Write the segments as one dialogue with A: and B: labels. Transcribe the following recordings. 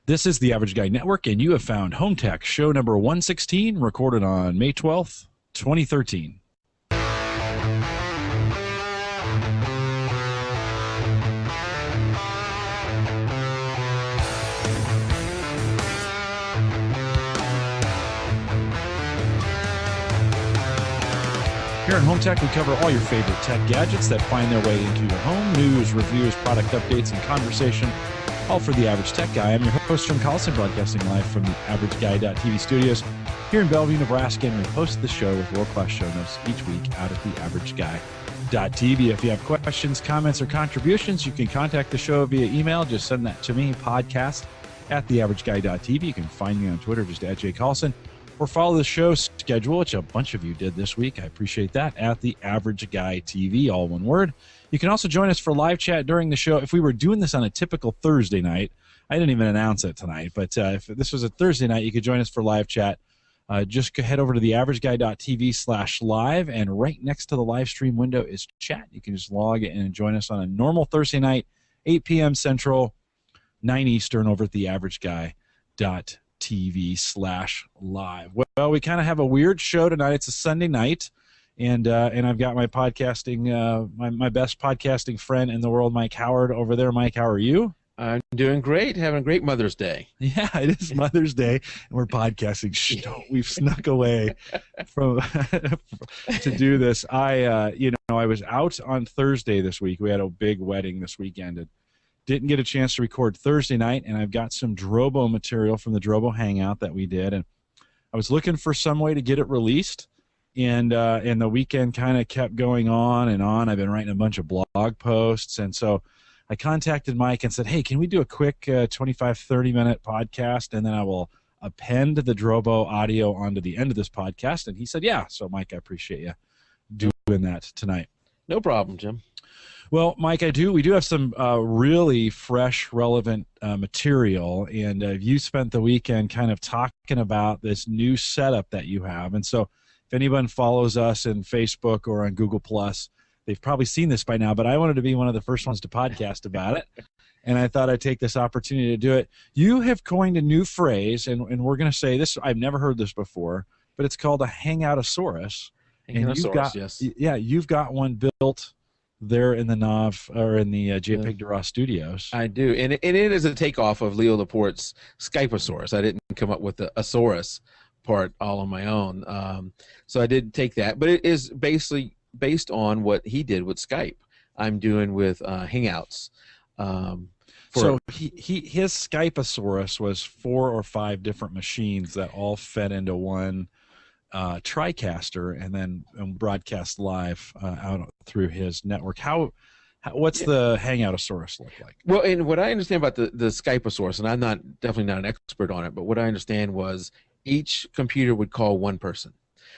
A: This is the Average Guy Network, and you have found Home Tech, show number 116, recorded on May 12th, 2013. Here in Home Tech, we cover all your favorite tech gadgets that find their way into your home, news, reviews, product updates, and conversation, all for the Average Tech Guy. I'm your host, Jim Collison, broadcasting live from the AverageGuy.tv studios here in Bellevue, Nebraska, and we post the show with world-class show notes each week out at the AverageGuy.tv. If you have questions, comments, or contributions, you can contact the show via email. Just send that to me, podcast at theaverageguy.tv. You can find me on Twitter, just at J. Collison, or follow the show schedule, which a bunch of you did this week. I appreciate that, at the Average Guy TV, all one word. You can also join us for live chat during the show. If we were doing this on a typical Thursday night, I didn't even announce it tonight, but if this was a Thursday night, you could join us for live chat. Just head over to theaverageguy.tv/live, and right next to the live stream window is chat. You can just log in and join us on a normal Thursday night, 8 p.m. Central, 9 Eastern, over at theaverageguy.tv/live. Well, we kind of have a weird show tonight. It's a Sunday night, and I've got my podcasting, my best podcasting friend in the world, Mike Howard, over there. Mike, how are you?
B: I'm doing great. Having a great Mother's Day.
A: Yeah, it is Mother's Day, and we're podcasting. We've snuck away from to do this. I was out on Thursday this week. We had a big wedding this weekend. Didn't get a chance to record Thursday night, and I've got some Drobo material from the Drobo Hangout that we did, and I was looking for some way to get it released, and the weekend kind of kept going on and on. I've been writing a bunch of blog posts, and so I contacted Mike and said, hey, can we do a quick 25, 30-minute podcast, and then I will append the Drobo audio onto the end of this podcast, and he said, yeah. So, Mike, I appreciate you doing that tonight.
B: No problem, Jim.
A: Well, Mike, we do have some really fresh, relevant material, and you spent the weekend kind of talking about this new setup that you have. And so if anyone follows us in Facebook or on Google+, they've probably seen this by now, but I wanted to be one of the first ones to podcast about it, and I thought I'd take this opportunity to do it. You have coined a new phrase, and we're going to say this. I've never heard this before, but it's called a Hangoutasaurus.
B: Yes.
A: Yeah, you've got one built there in the Nav, or in the JPEG Raw studios.
B: I do, and it is a takeoff of Leo Laporte's Skypeosaurus. I didn't come up with the Asaurus part all on my own, so I did take that. But it is basically based on what he did with Skype. I'm doing with Hangouts.
A: So his Skypeosaurus was 4 or 5 different machines that all fed into one TriCaster, and then broadcast live out through his network. What's the Hangoutasaurus look like?
B: Well, and what I understand about the Skypeosaurus, and I'm definitely not an expert on it, but what I understand was each computer would call one person.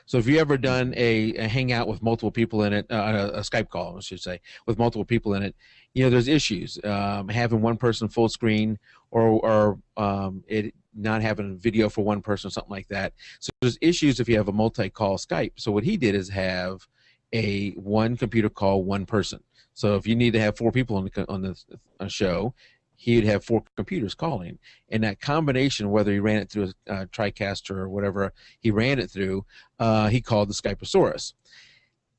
B: So if you ever done a hangout with multiple people in it, a Skype call, I should say, with multiple people in it, there's issues having one person full screen, or it not having a video for one person or something like that. So there's issues if you have a multi-call Skype. So what he did is have one computer call one person. So if you need to have 4 people on the show, he'd have 4 computers calling, and that combination, whether he ran it through a TriCaster or whatever he ran it through, he called the Skypeosaurus.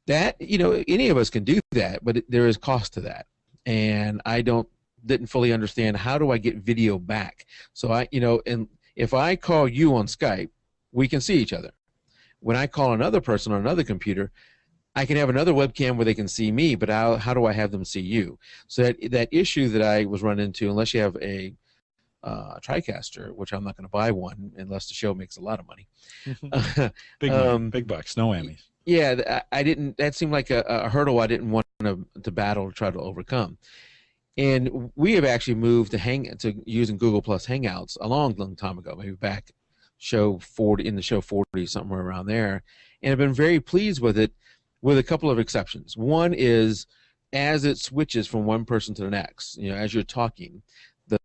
B: That, any of us can do that, but there is cost to that, and I didn't fully understand, how do I get video back? So and if I call you on Skype, we can see each other. When I call another person on another computer, I can have another webcam where they can see me, but how do I have them see you? So that issue that I was running into, unless you have a TriCaster, which I'm not going to buy one unless the show makes a lot of money.
A: Big bucks, no whammies.
B: Yeah, that seemed like a hurdle I didn't want to battle to try to overcome. And we have actually moved to using Google Plus Hangouts a long time ago, maybe back show 40, somewhere around there, and I've been very pleased with it, with a couple of exceptions. One is, as it switches from one person to the next, as you're talking,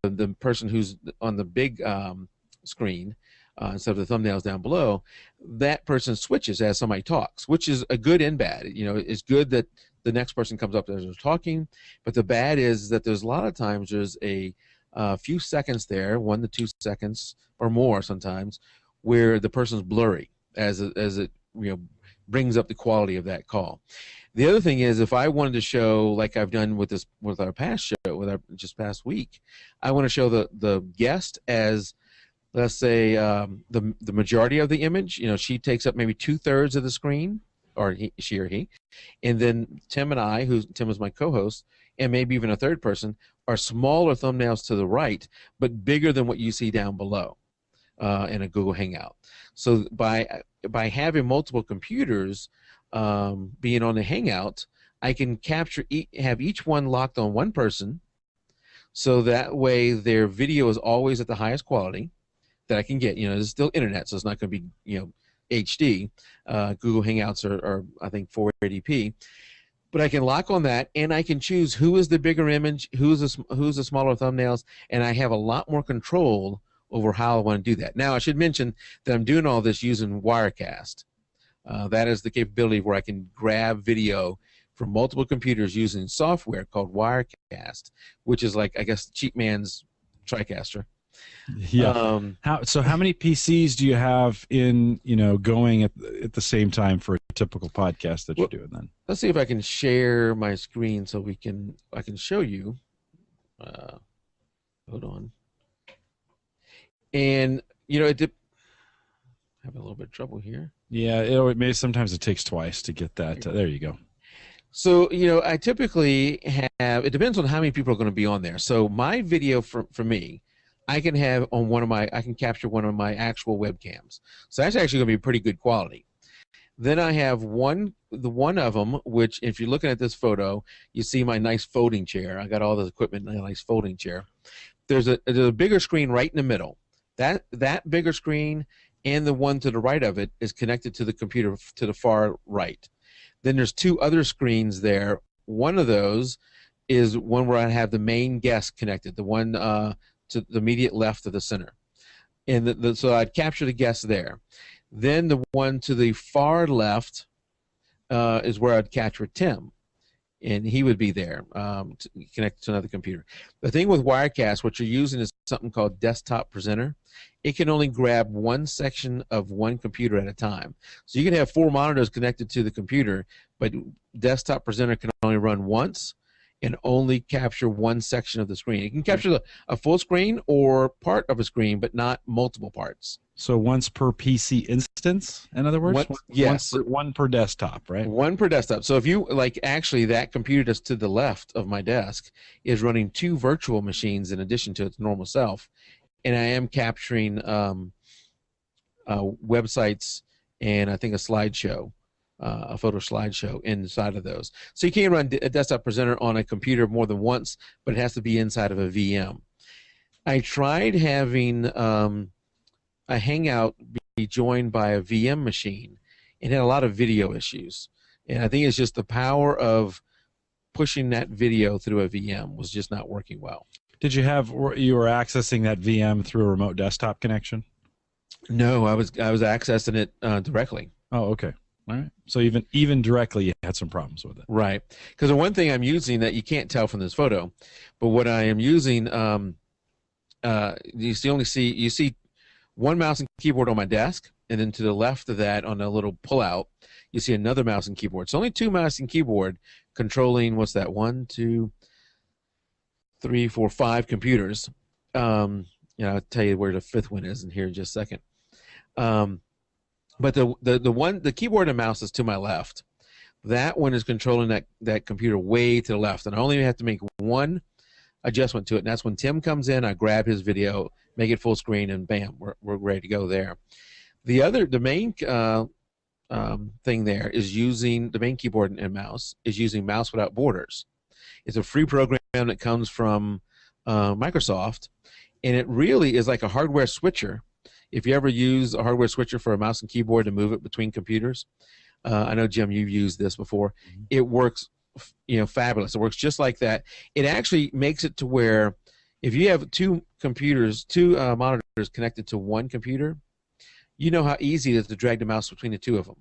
B: the person who's on the big screen, instead of the thumbnails down below, that person switches as somebody talks, which is a good and bad. It's good that the next person comes up as they're talking, but the bad is that there's a lot of times there's a a few seconds there, 1 to 2 seconds or more sometimes, where the person's blurry as it brings up the quality of that call. The other thing is, if I wanted to show, like I've done with our past show, with our just past week, I want to show the guest as, let's say, the majority of the image. She takes up maybe 2/3 of the screen, or she or he, and then Tim and I, Tim is my co-host, and maybe even a third person, are smaller thumbnails to the right, but bigger than what you see down below in a Google Hangout. So by having multiple computers being on the Hangout, I can have each one locked on one person, so that way their video is always at the highest quality that I can get. It's still internet, so it's not going to be HD. Google Hangouts are I think 480p, but I can lock on that, and I can choose who is the bigger image, who's the smaller thumbnails, and I have a lot more control over how I want to do that. Now, I should mention that I'm doing all this using Wirecast. That is the capability where I can grab video from multiple computers using software called Wirecast, which is like, I guess, cheap man's TriCaster.
A: Yeah. How many PCs do you have in going at the same time for a typical podcast that you're doing then?
B: Let's see if I can share my screen so I can show you. Hold on. And having a little bit of trouble here.
A: Yeah, sometimes it takes twice to get that. There you go.
B: So I typically have. It depends on how many people are going to be on there. So my video for me, I can have on I can capture one of my actual webcams. So that's actually going to be pretty good quality. Then I have one of them, which if you're looking at this photo, you see my nice folding chair. I got all this equipment in a nice folding chair. There's a bigger screen right in the middle. That bigger screen and the one to the right of it is connected to the computer to the far right. Then there's 2 other screens there. One of those is one where I have the main guest connected, the one to the immediate left of the center. And so I'd capture the guest there. Then the one to the far left is where I'd capture Tim, and he would be there connected to another computer. The thing with Wirecast, what you're using is something called Desktop Presenter. It can only grab one section of one computer at a time. So you can have 4 monitors connected to the computer, but Desktop Presenter can only run once and only capture one section of the screen. It can capture a full screen or part of a screen, but not multiple parts.
A: So once per PC instance, in other words?
B: Yes.
A: One per desktop, right?
B: One per desktop. So if you, actually that computer that's to the left of my desk is running 2 virtual machines in addition to its normal self, and I am capturing websites and I think a slideshow. A photo slideshow inside of those. So you can't run a Desktop Presenter on a computer more than once, but it has to be inside of a VM. I tried having a Hangout be joined by a VM machine and had a lot of video issues. And I think it's just the power of pushing that video through a VM was just not working well.
A: Did you were accessing that VM through a remote desktop connection?
B: No, I was accessing it directly.
A: Oh, okay. All right. So even directly, you had some problems with it.
B: Right. Because the one thing I'm using that you can't tell from this photo, but what I am using, you see one mouse and keyboard on my desk, and then to the left of that on a little pullout, you see another mouse and keyboard. So only 2 mouse and keyboard controlling, what's that, 1, 2, 3, 4, 5 computers. I'll tell you where the 5th one is in here in just a second. But the keyboard and mouse is to my left. That one is controlling that computer way to the left, and I only have to make one adjustment to it, and that's when Tim comes in. I grab his video, make it full screen, and bam, we're ready to go there. The main thing there is using the main keyboard and mouse is using Mouse Without Borders. It's a free program that comes from Microsoft, and it really is like a hardware switcher. If you ever use a hardware switcher for a mouse and keyboard to move it between computers, I know, Jim, you've used this before. Mm-hmm. It works, fabulous. It works just like that. It actually makes it to where if you have 2 monitors connected to one computer, you know how easy it is to drag the mouse between the 2 of them.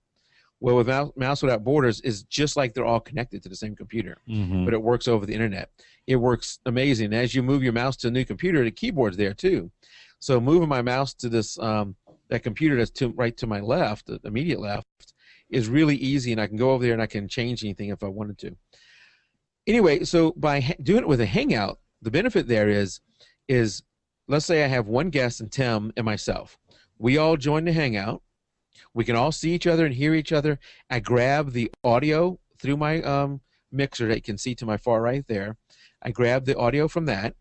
B: Well, with Mouse Without Borders is just like they're all connected to the same computer, but it works over the internet. It works amazing. As you move your mouse to a new computer, the keyboard's there too. So moving my mouse to this that computer that's right to my left, the immediate left, is really easy, and I can go over there and I can change anything if I wanted to. Anyway, so by doing it with a Hangout, the benefit there is let's say I have one guest and Tim and myself. We all join the Hangout. We can all see each other and hear each other. I grab the audio through my mixer that you can see to my far right there. I grab the audio from that,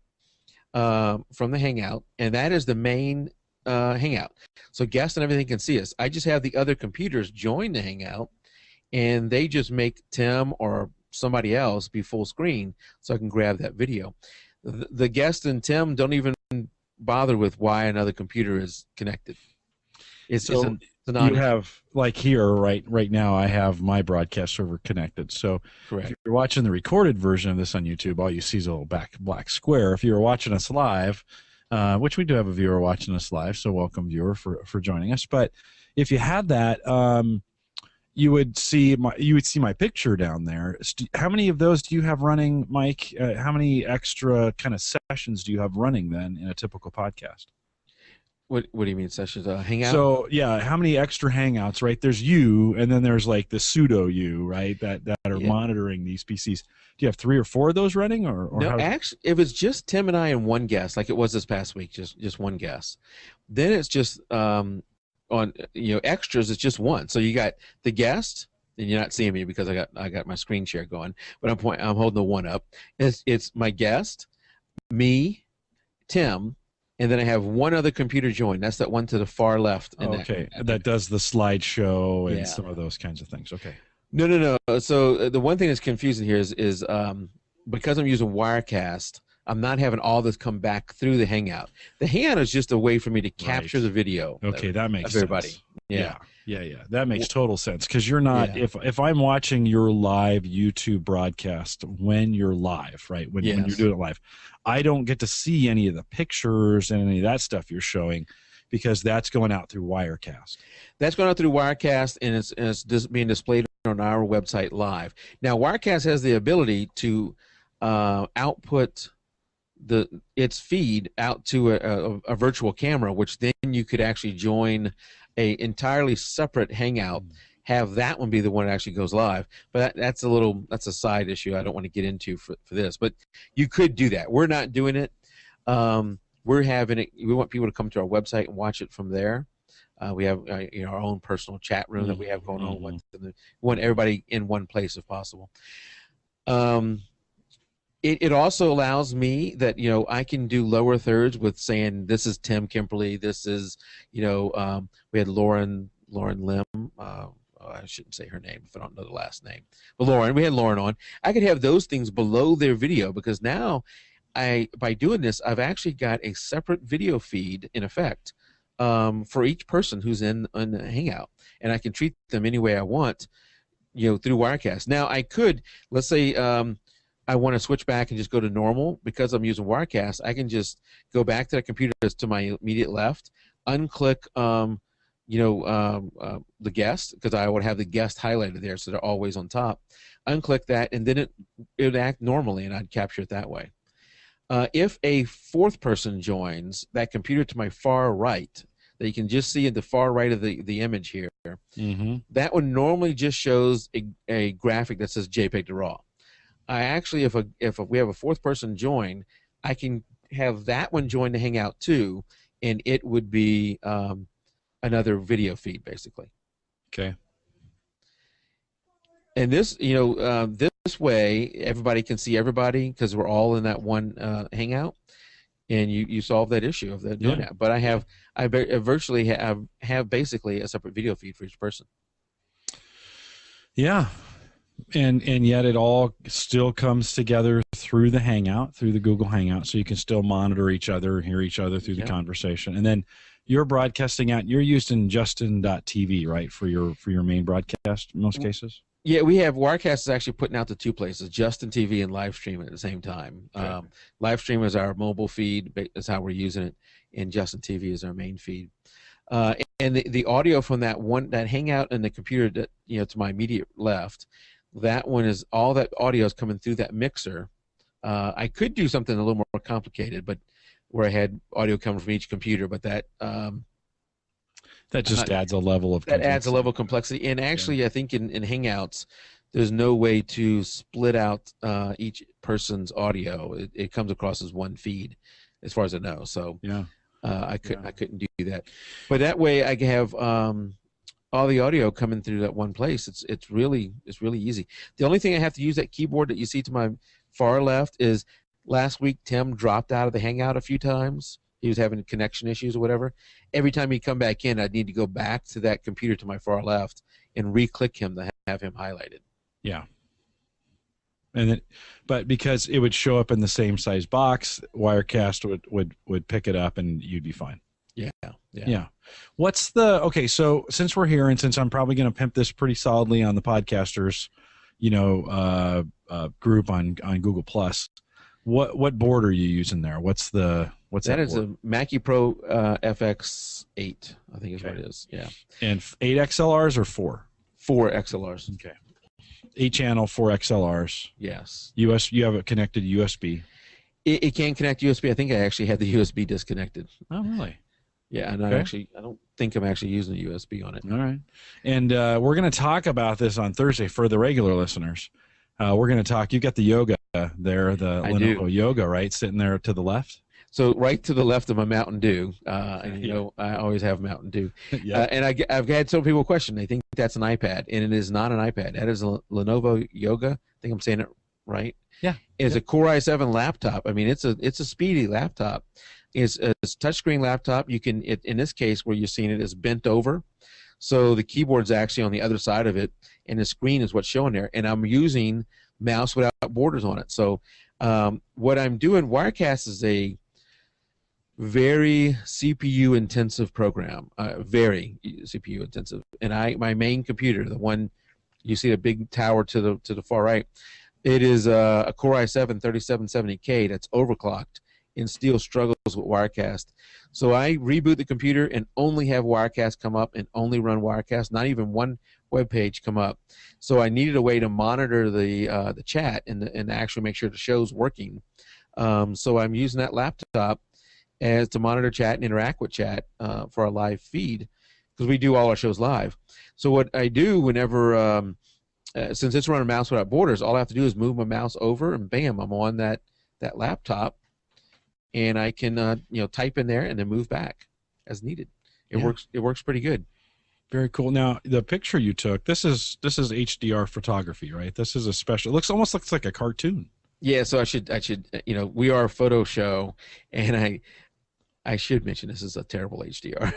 B: from the Hangout, and that is the main Hangout. So guests and everything can see us. I just have the other computers join the Hangout, and they just make Tim or somebody else be full screen so I can grab that video. The guest and Tim don't even bother with why another computer is connected. It's
A: you have, like here right now, I have my broadcast server connected. So
B: correct.
A: If you're watching the recorded version of this on YouTube, all you see is a little black square. If you're watching us live, which we do have a viewer watching us live, so welcome viewer for joining us. But if you had that, you would see my picture down there. How many of those do you have running, Mike? How many extra kind of sessions do you have running then in a typical podcast?
B: What do you mean sessions? Hangout?
A: So yeah, how many extra Hangouts? Right, there's you, and then there's like the pseudo you, right? That are monitoring these PCs. Do you have 3 or 4 of those running, or
B: no? Actually, if it's just Tim and I and one guest, like it was this past week, just one guest, then it's just on extras. It's just one. So you got the guest, and you're not seeing me because I got my screen share going, but I'm holding the one up. It's my guest, me, Tim. And then I have one other computer joined. That's that one to the far left.
A: Okay, that does the slideshow and some of those kinds of things. Okay.
B: No. So the one thing that's confusing here is because I'm using Wirecast, I'm not having all this come back through the Hangout. The Hangout is just a way for me to capture the video.
A: Okay, that makes
B: sense. Everybody.
A: Yeah. That makes total sense because you're not. If I'm watching your live YouTube broadcast when you're live, right? When you're doing it live, I don't get to see any of the pictures and any of that stuff you're showing because that's going out through Wirecast.
B: That's going out through Wirecast, and it's just being displayed on our website live. Now, Wirecast has the ability to output its feed out to a virtual camera, which then you could actually join a entirely separate Hangout, have that one be the one that actually goes live. But that's a side issue I don't want to get into for this. But you could do that. We're not doing it. We're having it. We want people to come to our website and watch it from there. We have our own personal chat room that we have going on. We want everybody in one place if possible. It also allows me that I can do lower thirds with saying this is Tim Kimberly, this is we had Lauren Lim. I shouldn't say her name if I don't know the last name, but we had Lauren on. I could have those things below their video because now by doing this I've actually got a separate video feed in effect for each person who's in the Hangout, and I can treat them any way I want through Wirecast. Now I could, let's say I want to switch back and just go to normal. Because I'm using Wirecast, I can just go back to the computer that's to my immediate left, unclick the guest, because I would have the guest highlighted there so they're always on top. Unclick that, and then it would act normally, and I'd capture it that way. If a fourth person joins, that computer to my far right, that you can just see at the far right of the image here, that one normally just shows a graphic that says JPEG to RAW. I actually, if we have a fourth person join, I can have that one join the Hangout too, and it would be another video feed basically.
A: Okay.
B: And this, this way everybody can see everybody because we're all in that one Hangout, and you solve that issue of that doing that. But I virtually have basically a separate video feed for each person.
A: Yeah. And yet it all still comes together through the Hangout, through the Google Hangout, so you can still monitor each other, hear each other through the conversation. And then you're broadcasting out. You're using Justin.tv, right, for your main broadcast in most cases?
B: Yeah, we have Wirecast is actually putting out to 2 places, Justin TV and Livestream at the same time. Okay. Livestream is our mobile feed, is how we're using it, and Justin TV is our main feed. And the audio from that Hangout and the computer that to my immediate left, that one is all that audio is coming through that mixer. I could do something a little more complicated, but where I had audio coming from each computer, but that
A: just adds a level of
B: complexity. And actually, I think in Hangouts, there's no way to split out each person's audio. It comes across as one feed, as far as I know. So I couldn't do that. But that way, I can have all the audio coming through that one place. It's really easy. The only thing I have to use that keyboard that you see to my far left is last week Tim dropped out of the Hangout a few times. He was having connection issues or whatever. Every time he'd come back in, I'd need to go back to that computer to my far left and re-click him to have him highlighted.
A: Yeah. But because it would show up in the same size box, Wirecast would pick it up and you'd be fine. Yeah. What's so since we're here and since I'm probably going to pimp this pretty solidly on the podcasters, group on Google Plus, what board are you using there? What's that
B: is
A: board?
B: A Mackie Pro FX8, I think is what it is. Yeah.
A: And 8 XLRs or 4?
B: 4 XLRs.
A: Okay. 8-channel, 4 XLRs.
B: Yes.
A: You have it connected to USB.
B: It can connect USB. I think I actually had the USB disconnected.
A: Oh, really?
B: Yeah, and I don't think I'm actually using the USB on it.
A: All right. And we're going to talk about this on Thursday for the regular listeners. We're going to talk. You got the Yoga there, the Lenovo Yoga, right, sitting there to the left.
B: So right to the left of my Mountain Dew, and I always have Mountain Dew. And I've had some people question. They think that's an iPad, and it is not an iPad. That is a Lenovo Yoga. I think I'm saying it right.
A: Yeah.
B: It's a Core i7 laptop. I mean, it's a speedy laptop. It's a touchscreen laptop. You can, in this case, where you're seeing it, is bent over, so the keyboard's actually on the other side of it, and the screen is what's showing there. And I'm using mouse without borders on it. So what I'm doing, Wirecast is a very CPU intensive program, very CPU intensive. And my main computer, the one you see, a big tower to the far right, it is a Core i7 3770K that's overclocked and still struggles with Wirecast. So I reboot the computer and only have Wirecast come up and only run Wirecast, not even one web page come up. So I needed a way to monitor the chat and actually make sure the show's working. So I'm using that laptop as to monitor chat and interact with chat for our live feed, because we do all our shows live. So what I do whenever, since it's running mouse without borders, all I have to do is move my mouse over and bam, I'm on that laptop, and I can type in there and then move back as needed. It works pretty good.
A: Very cool. Now the picture you took, this is HDR photography, right? This is a special. Almost looks like a cartoon.
B: Yeah. So I should we are a photo show, and I should mention this is a terrible HDR.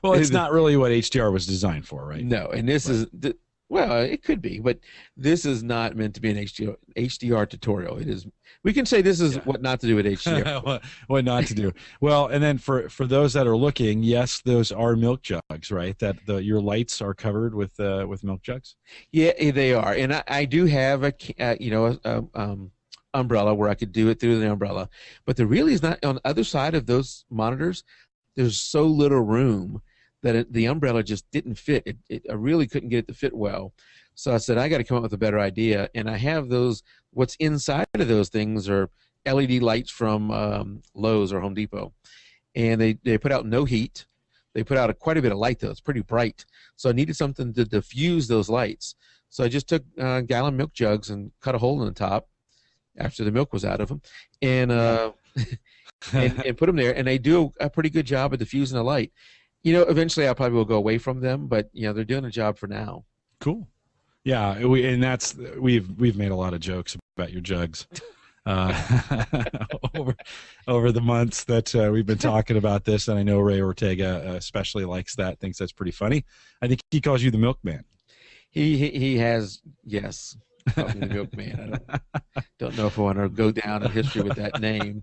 A: Well, it's not really what HDR was designed for, right?
B: No, and this is well, it could be, but this is not meant to be an HDR tutorial. It is. We can say this is what not to do with HDR.
A: What not to do. Well, and then for those that are looking, yes, those are milk jugs, right? That your lights are covered with milk jugs.
B: Yeah, they are, and I do have a umbrella where I could do it through the umbrella, but there really is not. On the other side of those monitors, there's so little room that the umbrella just didn't fit. I really couldn't get it to fit well. So I said, I got to come up with a better idea. And I have those, what's inside of those things are LED lights from Lowe's or Home Depot. And they put out no heat. They put out quite a bit of light, though. It's pretty bright. So I needed something to diffuse those lights. So I just took gallon milk jugs and cut a hole in the top after the milk was out of them, and and put them there. And they do a pretty good job of diffusing the light. Eventually I probably will go away from them, but they're doing a job for now.
A: Cool. Yeah, we've made a lot of jokes about your jugs over the months that we've been talking about this, and I know Ray Ortega especially likes that, thinks that's pretty funny. I think he calls you the milkman.
B: He has, yes. The milkman. I don't know if I want to go down in history with that name.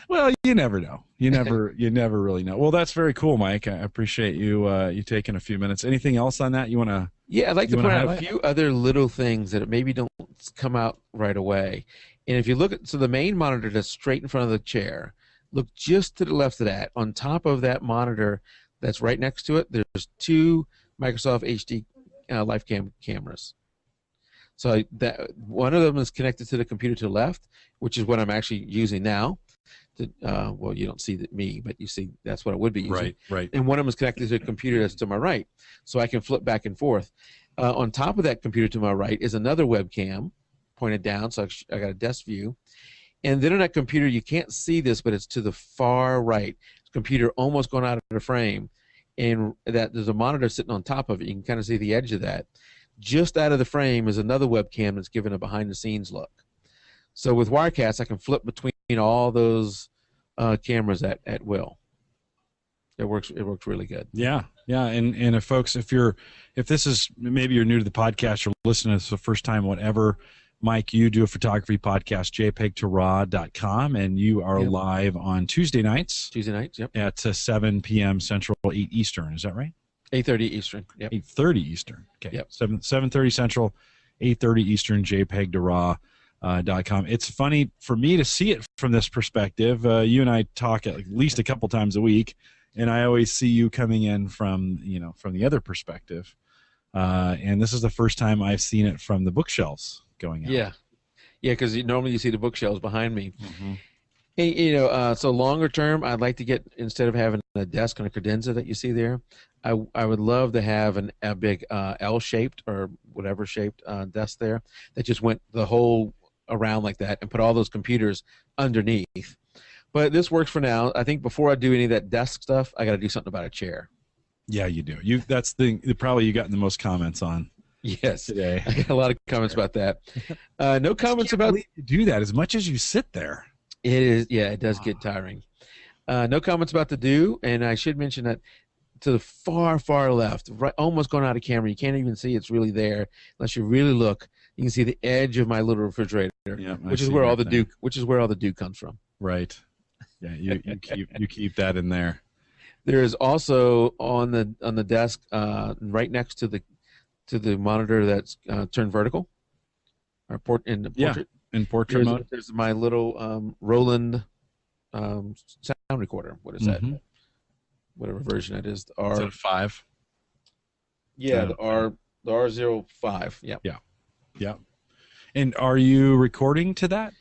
A: Well, you never know. You never really know. Well, that's very cool, Mike. I appreciate you taking a few minutes. Anything else on that you want to?
B: Yeah, I'd like to point out a few other little things that maybe don't come out right away. And if you look at the main monitor that's straight in front of the chair, Look just to the left of that. On top of that monitor that's right next to it, there's two Microsoft HD LifeCam cameras. So that one of them is connected to the computer to the left, which is what I'm actually using now. Well, you don't see me, but you see that's what I would be using.
A: Right, right.
B: And one of them is connected to the computer that's to my right, so I can flip back and forth. On top of that computer to my right is another webcam pointed down, so I got a desk view. And then on that computer, you can't see this, but it's to the far right. Computer almost going out of the frame, and that there's a monitor sitting on top of it. You can kind of see the edge of that. Just out of the frame is another webcam that's giving a behind-the-scenes look. So with Wirecast, I can flip between all those cameras at will. It works really good.
A: Yeah, yeah. And if folks, if this is maybe you're new to the podcast or listening to this for the first time, whatever. Mike, you do a photography podcast, jpeg2raw.com, and you are live on Tuesday nights.
B: Tuesday nights, yep.
A: At 7 p.m. Central, 8 Eastern. Is that right?
B: 8:30 Eastern. Yep.
A: 8:30 Eastern. Okay.
B: Yep.
A: 7:30 Central, 8:30 Eastern, jpeg2raw.com. It's funny for me to see it from this perspective. You and I talk at least a couple times a week, and I always see you coming in from the other perspective. And this is the first time I've seen it from the bookshelves going out.
B: Yeah, because normally you see the bookshelves behind me.
A: Mm-hmm.
B: Hey, so longer term, I'd like to get, instead of having a desk and a credenza that you see there, I would love to have a big L-shaped or whatever shaped desk there that just went the whole around like that and put all those computers underneath. But this works for now. I think before I do any of that desk stuff, I got to do something about a chair.
A: Yeah, you do. That's probably you gotten the most comments on.
B: Yes,
A: today.
B: I got a lot of comments about that. No comments about
A: you do that as much as you sit there.
B: It is, yeah, it does get tiring. No comments about the do, and I should mention that to the far left, right, almost going out of camera, you can't even see it's really there unless you really look. You can see the edge of my little refrigerator, which is where all the dew comes from.
A: Right. Yeah, you keep that in there.
B: There is also on the desk right next to the monitor that's turned vertical, or in the portrait.
A: In portrait mode.
B: There's my little Roland sound recorder. What is that? Whatever version it is. The R.
A: Is it 5?
B: Yeah, the R05. Yeah.
A: Yeah. Yeah. And are you recording to that?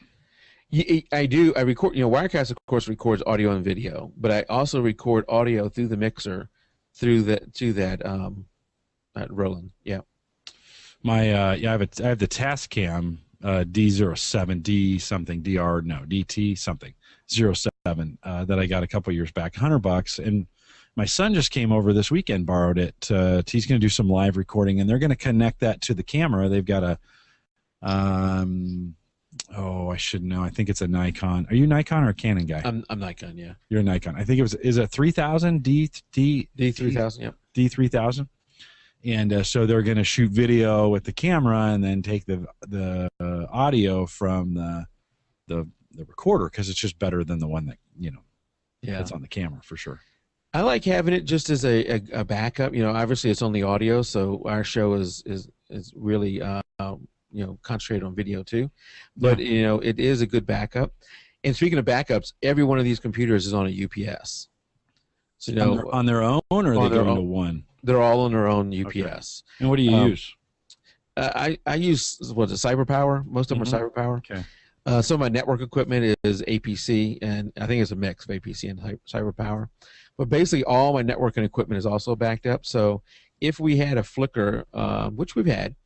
B: Yeah, I do. I record. Wirecast, of course, records audio and video, but I also record audio through the mixer, to that Roland. Yeah.
A: I have the Tascam D07 D something DR no DT something 07 that I got a couple years back, $100, and my son just came over this weekend, borrowed it. He's going to do some live recording, and they're going to connect that to the camera. They've got a I should know. I think it's a Nikon. Are you Nikon or a Canon guy?
B: I'm Nikon. Yeah.
A: You're a Nikon. I think is it 3000
B: D3000. Yep.
A: D3000. And so they're going to shoot video with the camera and then take the audio from the recorder, because it's just better than the one that that's on the camera for sure.
B: I like having it just as a backup. Obviously it's only audio, so our show is really concentrated on video too. But it is a good backup. And speaking of backups, every one of these computers is on a UPS. So
A: on their own, or are they going to one?
B: They're all on their own UPS.
A: Okay. And what do you use?
B: I use CyberPower. Most of them are CyberPower.
A: Okay.
B: Some of my network equipment is APC, and I think it's a mix of APC and CyberPower. But basically, all my networking equipment is also backed up. So if we had a flicker, which we've had,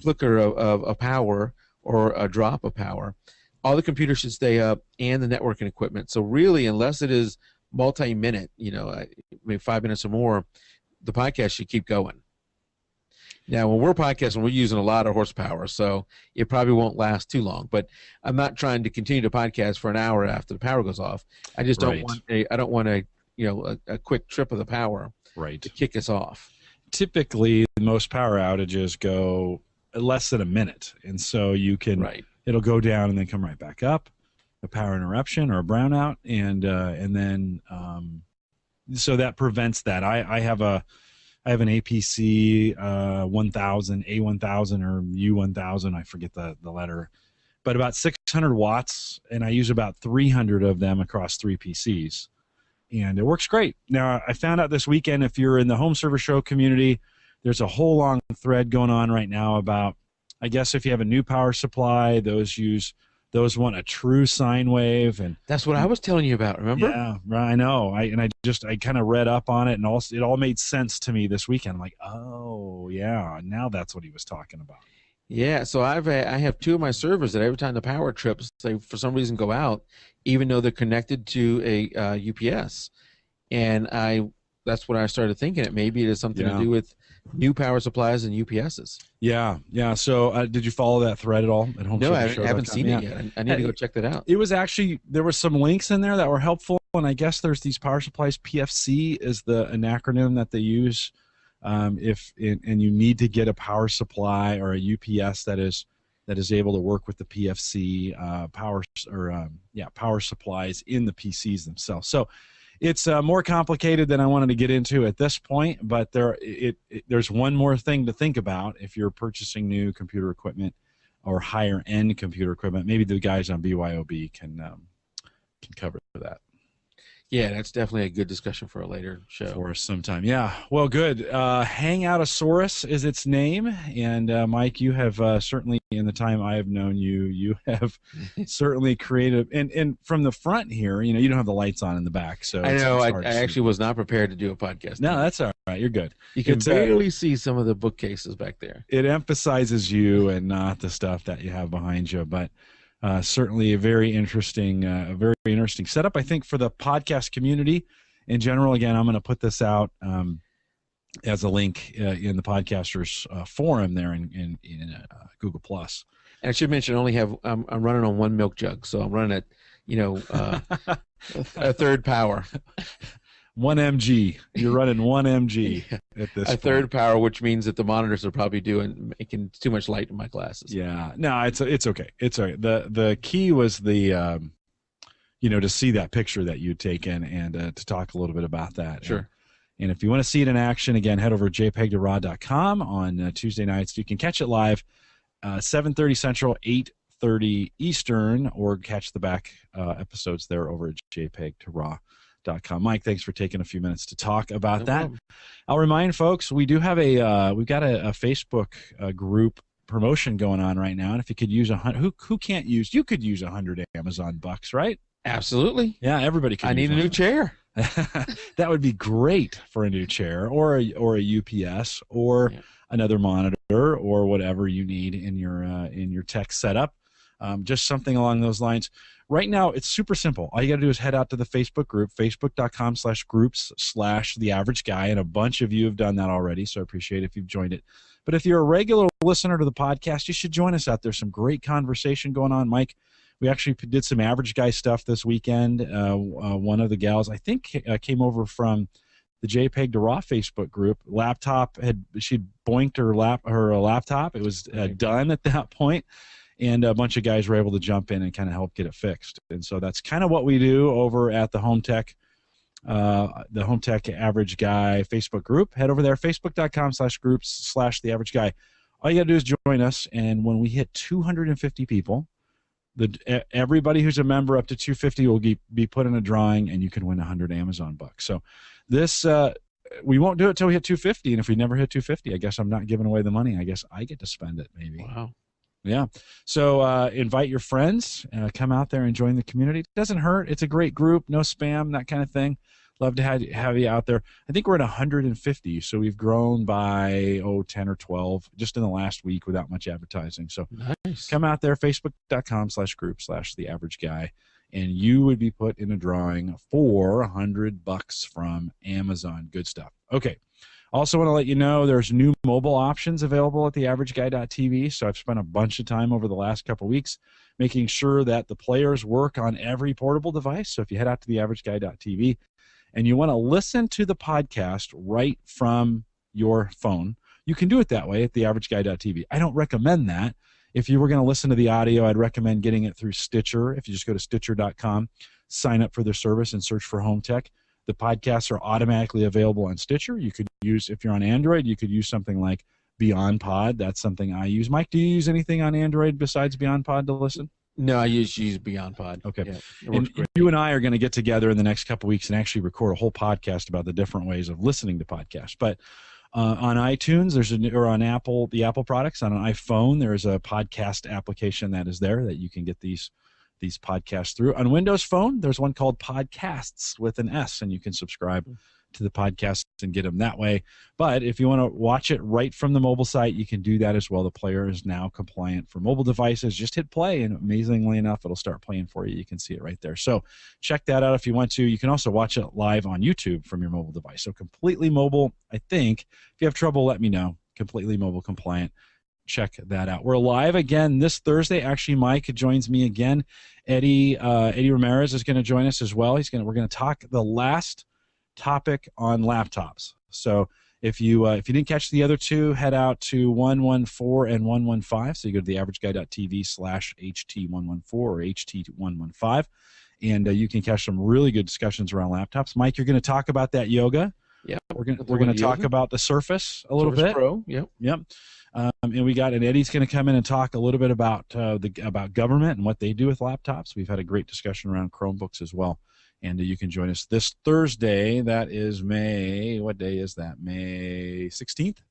B: flicker of power or a drop of power, all the computers should stay up and the networking equipment. So really, unless it is multi-minute, maybe 5 minutes or more, the podcast should keep going. Now, when we're podcasting, we're using a lot of horsepower, so it probably won't last too long. But I'm not trying to continue to podcast for an hour after the power goes off. I just don't want a quick trip of the power to kick us off.
A: Typically, most power outages go less than a minute, and so you can it'll go down and then come right back up, a power interruption or a brownout, and then so that prevents that. I have an APC 1000 A1000 or U1000. I forget the letter, but about 600 watts, and I use about 300 of them across 3 PCs. And it works great. Now, I found out this weekend, if you're in the Home Server Show community, there's a whole long thread going on right now about, I guess if you have a new power supply, those want a true sine wave. And
B: that's what I was telling you about, remember?
A: Yeah, I know. I kind of read up on it, and also it all made sense to me this weekend. I'm like, oh, yeah, now that's what he was talking about.
B: Yeah, so I have 2 of my servers that every time the power trips, they for some reason go out, even though they're connected to a UPS. And that's what I started thinking. Maybe it has something to do with new power supplies and UPSs.
A: Yeah. So did you follow that thread at all at home?
B: No, I haven't seen it yet. I need to go check that out.
A: It was actually, there were some links in there that were helpful, and I guess there's these power supplies. PFC is an acronym that they use. And you need to get a power supply or a UPS that is able to work with the PFC power supplies in the PCs themselves. So it's more complicated than I wanted to get into at this point, but there's one more thing to think about if you're purchasing new computer equipment or higher end computer equipment. Maybe the guys on BYOB can cover that.
B: Yeah, that's definitely a good discussion for a later show.
A: For us sometime. Yeah. Well, good. Hangoutasaurus is its name. And Mike, you have certainly, in the time I have known you, you have certainly created, and from the front here, you don't have the lights on in the back. So
B: I know, I actually was not prepared to do a podcast.
A: No, that's all right. You're good.
B: You can barely see some of the bookcases back there.
A: It emphasizes you and not the stuff that you have behind you. But certainly a very interesting setup, I think, for the podcast community in general. Again, I'm going to put this out as a link in the podcasters forum there in Google Plus.
B: And I should mention, I'm running on 1 milk jug, so I'm running at a third power.
A: 1 mg. You're running 1 mg at this point.
B: Third power, which means that the monitors are probably making too much light in my glasses.
A: Yeah. No, it's okay. It's all right. The key was to see that picture that you'd taken and to talk a little bit about that.
B: Sure.
A: And if you want to see it in action, again, head over to jpeg2raw.com on Tuesday nights. You can catch it live 7:30 Central, 8:30 Eastern, or catch the back episodes there over at jpeg2raw.com. Mike, thanks for taking a few minutes to talk about that.
B: Problem.
A: I'll remind folks, we've got a Facebook group promotion going on right now, and if you could use who can't use, you could use 100 Amazon bucks, right?
B: Absolutely.
A: Yeah, everybody could.
B: I need a new chair.
A: That would be great for a new chair or a UPS or another monitor or whatever you need in your tech setup. Just something along those lines. Right now, it's super simple. All you got to do is head out to the Facebook group, facebook.com/groups/theaverageguy, and a bunch of you have done that already, so I appreciate it if you've joined it. But if you're a regular listener to the podcast, you should join us out there. Some great conversation going on. Mike, we actually did some Average Guy stuff this weekend. One of the gals, I think, came over from the JPEG to Raw Facebook group. She'd boinked her laptop. It was done at that point. And a bunch of guys were able to jump in and kind of help get it fixed. And so that's kind of what we do over at the Home Tech Average Guy Facebook group. Head over there, facebook.com/groups/theaverageguy. All you got to do is join us. And when we hit 250 people, everybody who's a member up to 250 will be put in a drawing, and you can win 100 Amazon bucks. So this, we won't do it till we hit 250. And if we never hit 250, I guess I'm not giving away the money. I guess I get to spend it maybe.
B: Wow.
A: Yeah. So invite your friends, come out there and join the community. It doesn't hurt. It's a great group. No spam, that kind of thing. Love to have you out there. I think we're at 150, so we've grown by 10 or 12 just in the last week without much advertising. So
B: nice.
A: Come out there, facebook.com/group/theaverageguy, and you would be put in a drawing for 100 bucks from Amazon. Good stuff. Okay. Also want to let you know there's new mobile options available at theaverageguy.tv. So I've spent a bunch of time over the last couple of weeks making sure that the players work on every portable device. So if you head out to theaverageguy.tv and you want to listen to the podcast right from your phone, you can do it that way at theaverageguy.tv. I don't recommend that. If you were going to listen to the audio, I'd recommend getting it through Stitcher. If you just go to Stitcher.com, sign up for their service and search for Home Tech. The podcasts are automatically available on Stitcher. You could use, if you're on Android, you could use something like Beyond Pod. That's something I use. Mike, do you use anything on Android besides Beyond Pod to listen?
B: No, I use Beyond Pod.
A: Okay.
B: Yeah, it
A: And
B: works great.
A: you and I are going to get together in the next couple of weeks and actually record a whole podcast about the different ways of listening to podcasts. But on iTunes, or on Apple, the Apple products, on an iPhone, there is a podcast application that is there that you can get these podcasts through. On Windows Phone, there's one called Podcasts with an S, and you can subscribe to the podcast and get them that way. But if you want to watch it right from the mobile site, you can do that as well. The player is now compliant for mobile devices. Just hit play, and amazingly enough, it'll start playing for you. You can see it right there. So check that out if you want to. You can also watch it live on YouTube from your mobile device. So completely mobile, I think. If you have trouble, let me know. Completely mobile compliant. Check that out. We're live again this Thursday. Actually, Mike joins me again. Eddie Ramirez is going to join us as well. We're going to talk the last topic on laptops. So if you didn't catch the other two, head out to 114 and 115. So you go to theaverageguy.tv/HT114 or HT115, and you can catch some really good discussions around laptops. Mike, you're going to talk about that yoga.
B: Yeah,
A: we're going to talk about the Surface a little
B: Surface
A: bit.
B: Pro. Yep.
A: And Eddie's going to come in and talk a little bit about about government and what they do with laptops. We've had a great discussion around Chromebooks as well. And you can join us this Thursday. That is May. What day is that? May 16th,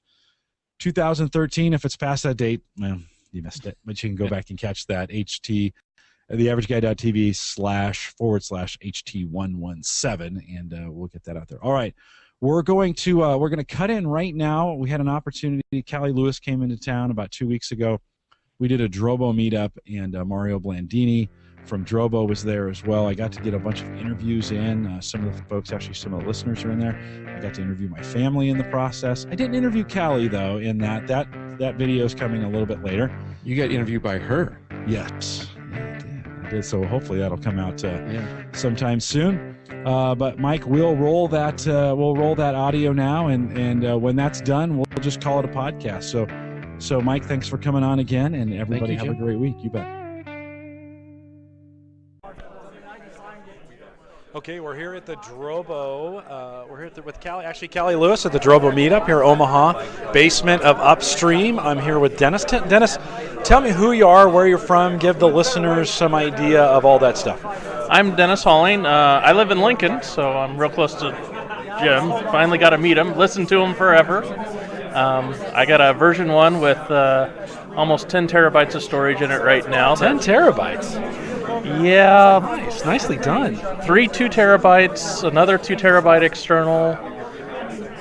A: 2013. If it's past that date, well, you missed it. But you can go back and catch that. theaverageguy.tv//HT117, and we'll get that out there. All right. We're going to cut in right now. We had an opportunity. Cali Lewis came into town about 2 weeks ago. We did a Drobo meetup, and Mario Blandini from Drobo was there as well. I got to get a bunch of interviews in. Some of the folks, actually some of the listeners are in there. I got to interview my family in the process. I didn't interview Cali, though, in that video is coming a little bit later.
B: You got interviewed by her.
A: Yes. Yeah, I did. So hopefully that'll come out sometime soon. But Mike, we'll roll that audio now, and when that's done, we'll just call it a podcast. So Mike, thanks for coming on again, and everybody have a great week. You bet. Okay, we're here at the Drobo. We're here with Cali Lewis at the Drobo Meetup here at Omaha, basement of Upstream. I'm here with Dennis. Dennis, tell me who you are, where you're from. Give the listeners some idea of all that stuff.
C: I'm Dennis Halling. I live in Lincoln, so I'm real close to Jim. Finally got to meet him. Listened to him forever. I got a version 1 with almost 10 terabytes of storage in it right now.
A: 10 terabytes?
C: Yeah.
A: Nice. Nicely done.
C: 3 2 terabytes, another 2 terabyte external,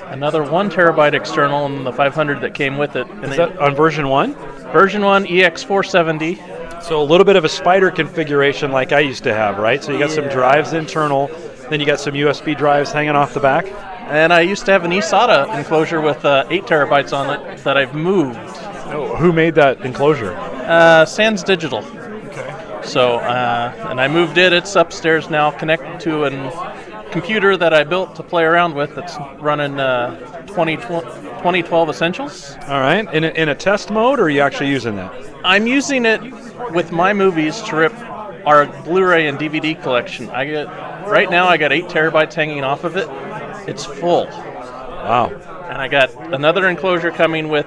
C: another 1 terabyte external, and the 500 that came with it.
A: Is that on version 1?
C: Version 1, EX470.
A: So a little bit of a spider configuration like I used to have, right? So you got some drives internal, then you got some USB drives hanging off the back.
C: And I used to have an eSATA enclosure with 8 terabytes on it that I've moved.
A: Oh, who made that enclosure?
C: Sans Digital.
A: Okay.
C: So, and I moved it. It's upstairs now, connected to a computer that I built to play around with that's running 2012 Essentials.
A: All right. In a test mode, or are you actually using that?
C: I'm using it with my movies to rip our Blu-ray and DVD collection. Right now I got 8 terabytes hanging off of it. It's full.
A: Wow.
C: And I got another enclosure coming with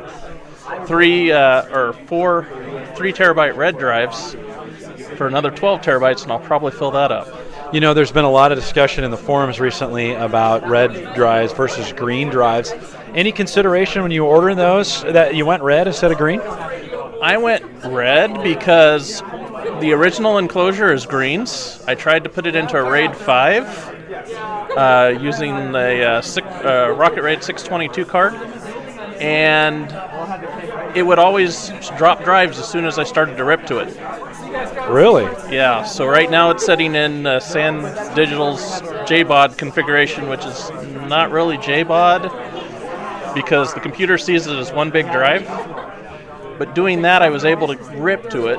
C: 3 terabyte red drives for another 12 terabytes, and I'll probably fill that up.
A: You know, there's been a lot of discussion in the forums recently about red drives versus green drives. Any consideration when you were ordering those that you went red instead of green?
C: I went red because the original enclosure is greens. I tried to put it into a RAID 5 using the Rocket RAID 622 card, and it would always drop drives as soon as I started to rip to it.
A: Really?
C: Yeah, so right now it's setting in Sans Digital's JBOD configuration, which is not really JBOD because the computer sees it as one big drive. But doing that, I was able to rip to it.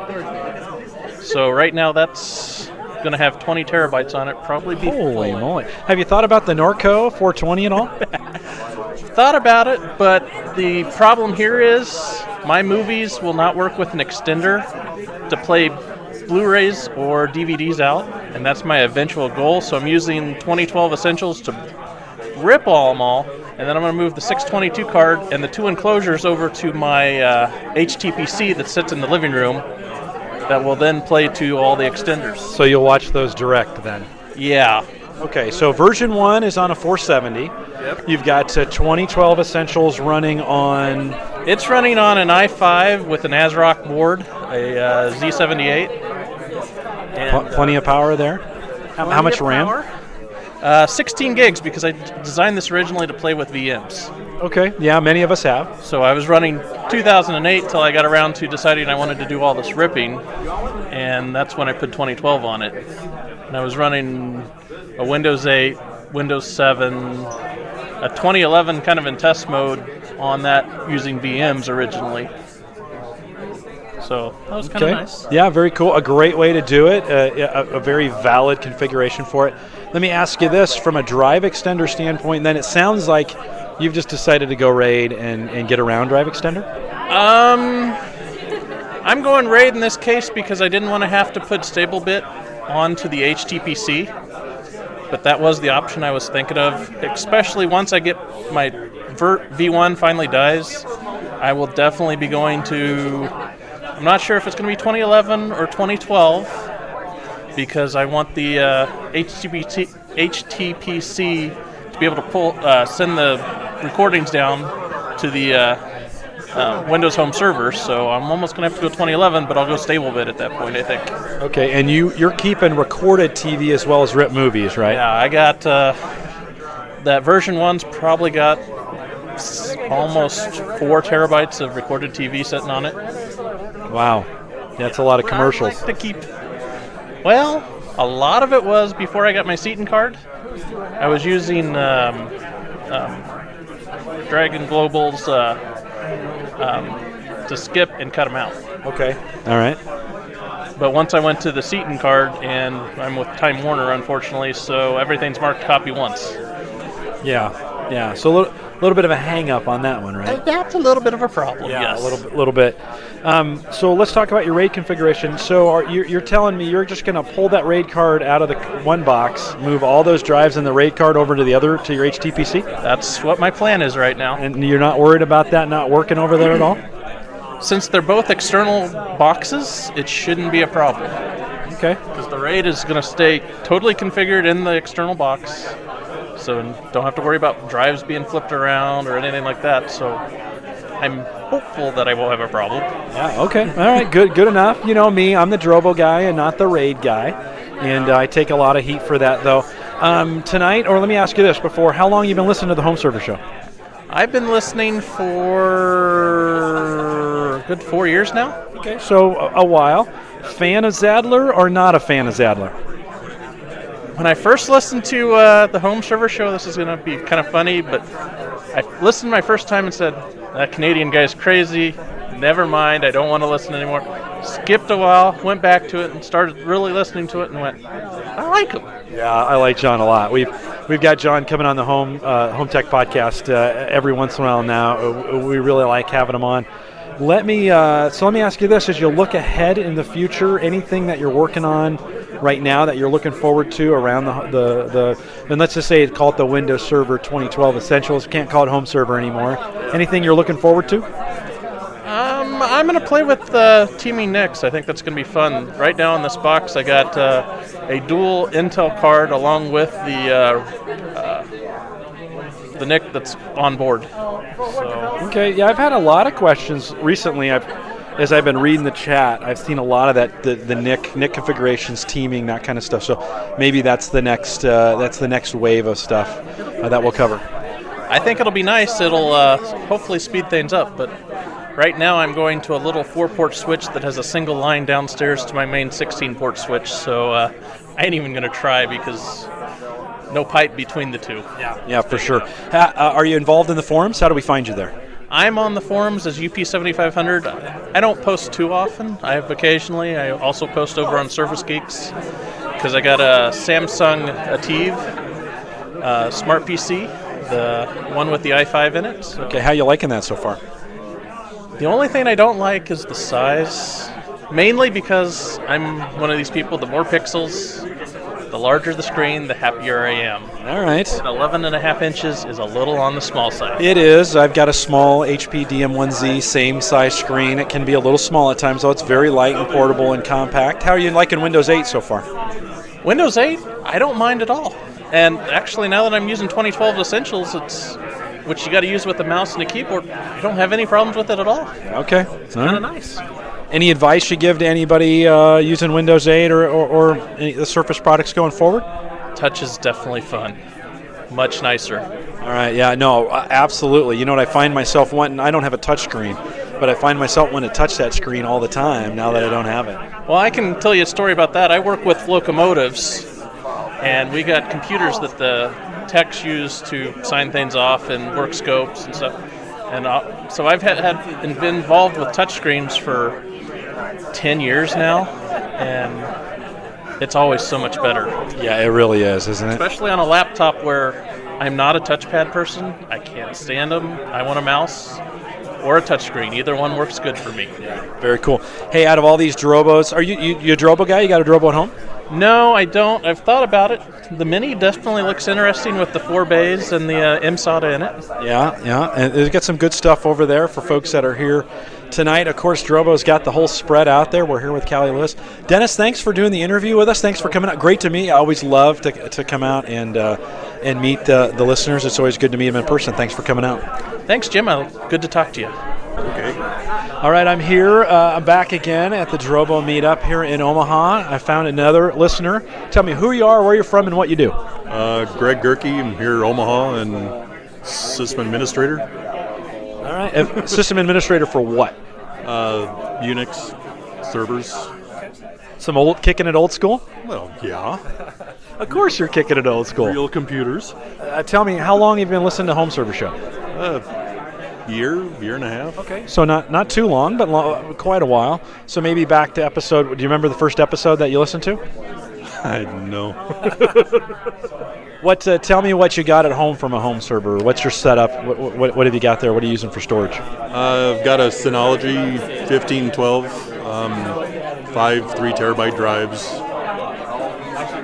C: So right now that's going to have 20 terabytes on it, probably be
A: Holy
C: full.
A: moly. Have you thought about the Norco 420 at all?
C: Thought about it, but the problem here is my movies will not work with an extender to play Blu-rays or DVDs out, and that's my eventual goal. So I'm using 2012 Essentials to rip them all, and then I'm going to move the 622 card and the 2 enclosures over to my HTPC that sits in the living room, that will then play to all the extenders.
A: So you'll watch those direct then?
C: Yeah.
A: Okay, so version 1 is on a 470.
C: Yep.
A: You've got 2012 Essentials running on...
C: It's running on an i5 with an ASRock board, a Z78. And,
A: plenty of power there? How much RAM?
C: 16 gigs, because I designed this originally to play with VMs.
A: Okay, yeah, many of us have.
C: So I was running 2008 till I got around to deciding I wanted to do all this ripping, and that's when I put 2012 on it. And I was running a Windows 8, Windows 7, a 2011 kind of in test mode on that using VMs originally. So that was kind of nice.
A: Yeah, very cool. A great way to do it, a very valid configuration for it. Let me ask you this, from a drive extender standpoint, then it sounds like you've just decided to go RAID and get around drive extender?
C: I'm going RAID in this case because I didn't want to have to put StableBit onto the HTPC, but that was the option I was thinking of, especially once I get my V1 finally dies. I will definitely be going to, I'm not sure if it's going to be 2011 or 2012, because I want the HTPC to be able to send the recordings down to the Windows Home server. So I'm almost going to have to go 2011, but I'll go StableBit at that point, I think.
A: Okay, and you're keeping recorded TV as well as rip movies, right?
C: Yeah, I got that version 1's probably got almost 4 terabytes of recorded TV sitting on it.
A: Wow, that's a lot of commercials.
C: I like to keep. Well, a lot of it was before I got my Seton card. I was using Dragon Global's to skip and cut them out.
A: Okay, all right.
C: But once I went to the Seton card, and I'm with Time Warner, unfortunately, so everything's marked copy once.
A: Yeah. So a little bit of a hang-up on that one, right?
C: That's a little bit of a problem,
A: yeah,
C: yes.
A: a little bit. So let's talk about your RAID configuration. So you're telling me you're just going to pull that RAID card out of the one box, move all those drives in the RAID card over to the other, to your HTPC?
C: That's what my plan is right now.
A: And you're not worried about that not working over there at all?
C: Since they're both external boxes, it shouldn't be a problem.
A: Okay.
C: Because the RAID is going to stay totally configured in the external box, so don't have to worry about drives being flipped around or anything like that. So I'm hopeful that I won't have a problem.
A: Yeah, okay. All right, good enough. You know me, I'm the Drobo guy and not the RAID guy, and I take a lot of heat for that, though. Tonight, or let me ask you this before, how long have you been listening to the Home Server Show?
C: I've been listening for a good 4 years now.
A: Okay, so a while. Fan of Zadler or not a fan of Zadler?
C: When I first listened to the Home Server Show, this is going to be kind of funny, but I listened my first time and said, that Canadian guy's crazy, never mind, I don't want to listen anymore. Skipped a while, went back to it, and started really listening to it and went, I like him.
A: Yeah, I like John a lot. We've got John coming on the Home Tech podcast every once in a while now. We really like having him on. Let me ask you this: as you look ahead in the future, anything that you're working on right now that you're looking forward to around the and let's just say call it the Windows Server 2012 Essentials. Can't call it Home Server anymore. Anything you're looking forward to?
C: I'm going to play with teaming NICs. I think that's going to be fun. Right now in this box, I got a dual Intel card along with the NIC that's on board. So.
A: Okay, yeah, I've had a lot of questions recently. As I've been reading the chat, I've seen a lot of that the NIC configurations, teaming, that kind of stuff. So maybe that's the next wave of stuff that we'll cover.
C: I think it'll be nice. It'll hopefully speed things up, but right now I'm going to a little 4-port switch that has a single line downstairs to my main 16-port switch, so I ain't even going to try because no pipe between the two.
A: Yeah, for sure. Are you involved in the forums? How do we find you there?
C: I'm on the forums as UP7500. I don't post too often. I have occasionally. I also post over on Surface Geeks because I got a Samsung Ativ smart PC, the one with the i5 in it. So.
A: Okay, how you liking that so far?
C: The only thing I don't like is the size, mainly because I'm one of these people, the more pixels, The larger the screen, the happier I am.
A: All right.
C: 11.5 inches is a little on the small side.
A: It is. I've got a small HP DM1Z, same size screen. It can be a little small at times, though. It's very light and portable and compact. How are you liking Windows 8 so far?
C: Windows 8, I don't mind at all. And actually, now that I'm using 2012 Essentials, which you got to use with a mouse and a keyboard, I don't have any problems with it at all.
A: Okay.
C: It's kind of nice.
A: Any advice you give to anybody using Windows 8 or any of the Surface products going forward?
C: Touch is definitely fun. Much nicer.
A: All right, yeah, no, absolutely. You know what I find myself wanting? I don't have a touch screen, but I find myself wanting to touch that screen all the time now that I don't have it.
C: Well, I can tell you a story about that. I work with locomotives, and we got computers that the techs use to sign things off and work scopes and stuff. And so I've been involved with touch screens for 10 years now, and it's always so much better.
A: Yeah, it really is, isn't it?
C: Especially on a laptop where I'm not a touchpad person. I can't stand them. I want a mouse or a touchscreen. Either one works good for me.
A: Very cool. Hey, out of all these Drobos, are you a Drobo guy? You got a Drobo at home?
C: No, I don't. I've thought about it. The Mini definitely looks interesting with the 4 bays and the MSATA in it.
A: Yeah, and they've got some good stuff over there for folks that are here tonight. Of course, Drobo's got the whole spread out there. We're here with Cali Lewis. Dennis, thanks for doing the interview with us. Thanks for coming out. Great to meet you. I always love to come out and meet the listeners. It's always good to meet them in person. Thanks for coming out.
C: Thanks, Jim. Good to talk to you.
A: Okay. All right, I'm here. I'm back again at the Drobo Meetup here in Omaha. I found another listener. Tell me who you are, where you're from, and what you do.
D: Greg Gerke. I'm here in Omaha and system administrator.
A: All right. System administrator for what?
D: Unix servers.
A: Some kicking it old school?
D: Well, yeah.
A: Of course you're kicking it old school.
D: Real computers.
A: Tell me, how long have you been listening to Home Server Show?
D: Year and a half.
A: Okay. So not too long, but quite a while. So maybe back to episode, do you remember the first episode that you listened to?
D: I know.
A: Tell me what you got at home from a home server. What's your setup? What have you got there? What are you using for storage?
D: I've got a Synology 1512, 5 3 terabyte drives.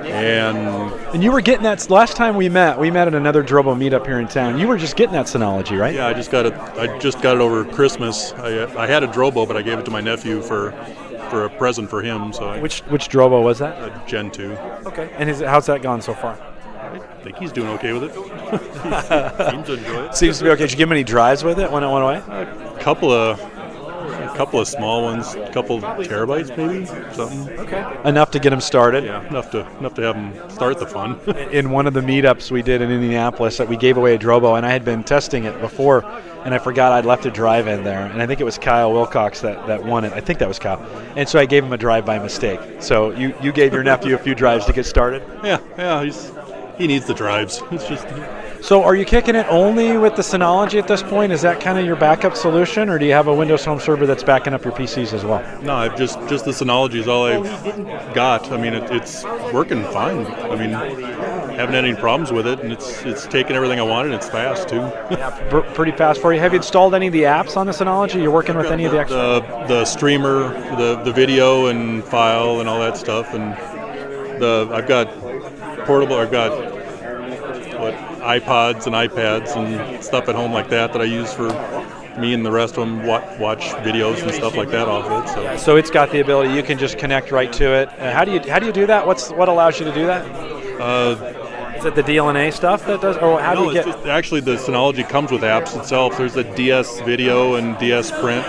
D: And
A: you were getting that last time we met at another Drobo meetup here in town. You were just getting that Synology, right?
D: Yeah, I just got it over Christmas. I had a Drobo, but I gave it to my nephew for a present for him. So
A: which Drobo was that?
D: Gen 2.
A: Okay. And how's that gone so far?
D: I think he's doing okay with it. He seems to enjoy it.
A: Seems to be okay. Did you give him any drives with it when it went away?
D: A couple of small ones, a couple terabytes maybe, something.
A: Okay. Enough to get him started.
D: Yeah, enough to have him start the fun.
A: In one of the meetups we did in Indianapolis, that we gave away a Drobo, and I had been testing it before, and I forgot I'd left a drive in there, and I think it was Kyle Wilcox that won it. I think that was Kyle, and so I gave him a drive by mistake. So you gave your nephew a few drives to get started.
D: Yeah, he needs the drives. It's just.
A: So are you kicking it only with the Synology at this point? Is that kind of your backup solution, or do you have a Windows Home Server that's backing up your PCs as well?
D: No, I've just the Synology is all I've got. I mean, it's working fine. I mean, haven't had any problems with it, and it's taking everything I wanted. It's fast too.
A: Yeah, pretty fast for you. Have you installed any of the apps on the Synology? You're working with any of the extra?
D: The streamer, the video and file and all that stuff, and I've got portable. I've got iPods and iPads and stuff at home like that I use for me and the rest of them watch videos and stuff like that off of it.
A: So it's got the ability, you can just connect right to it. How do you do that? What allows you to do that?
D: Is
A: it the DLNA stuff that does, or how do you get?
D: Actually, the Synology comes with apps itself. There's a DS video and DS print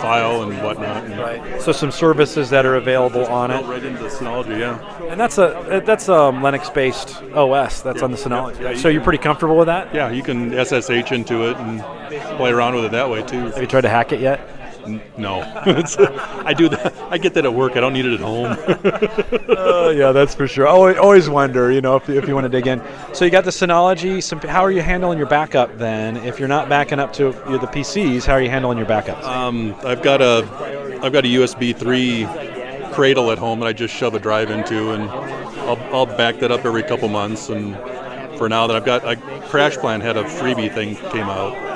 D: file and whatnot.
A: Right. So some services that are available on it.
D: Right into the Synology, yeah.
A: And that's a Linux-based OS that's on the Synology. Yeah, so you're pretty comfortable with that?
D: Yeah, you can SSH into it and play around with it that way too.
A: Have you tried to hack it yet?
D: No. I do that. I get that at work. I don't need it at home.
A: Yeah, that's for sure. Always wonder, if you want to dig in. So you got the Synology. How are you handling your backup then? If you're not backing up to the PCs, how are you handling your backups?
D: I've got a USB 3 cradle at home that I just shove a drive into, and I'll back that up every couple months. And for now that I've got, Crash Plan had a freebie thing came out.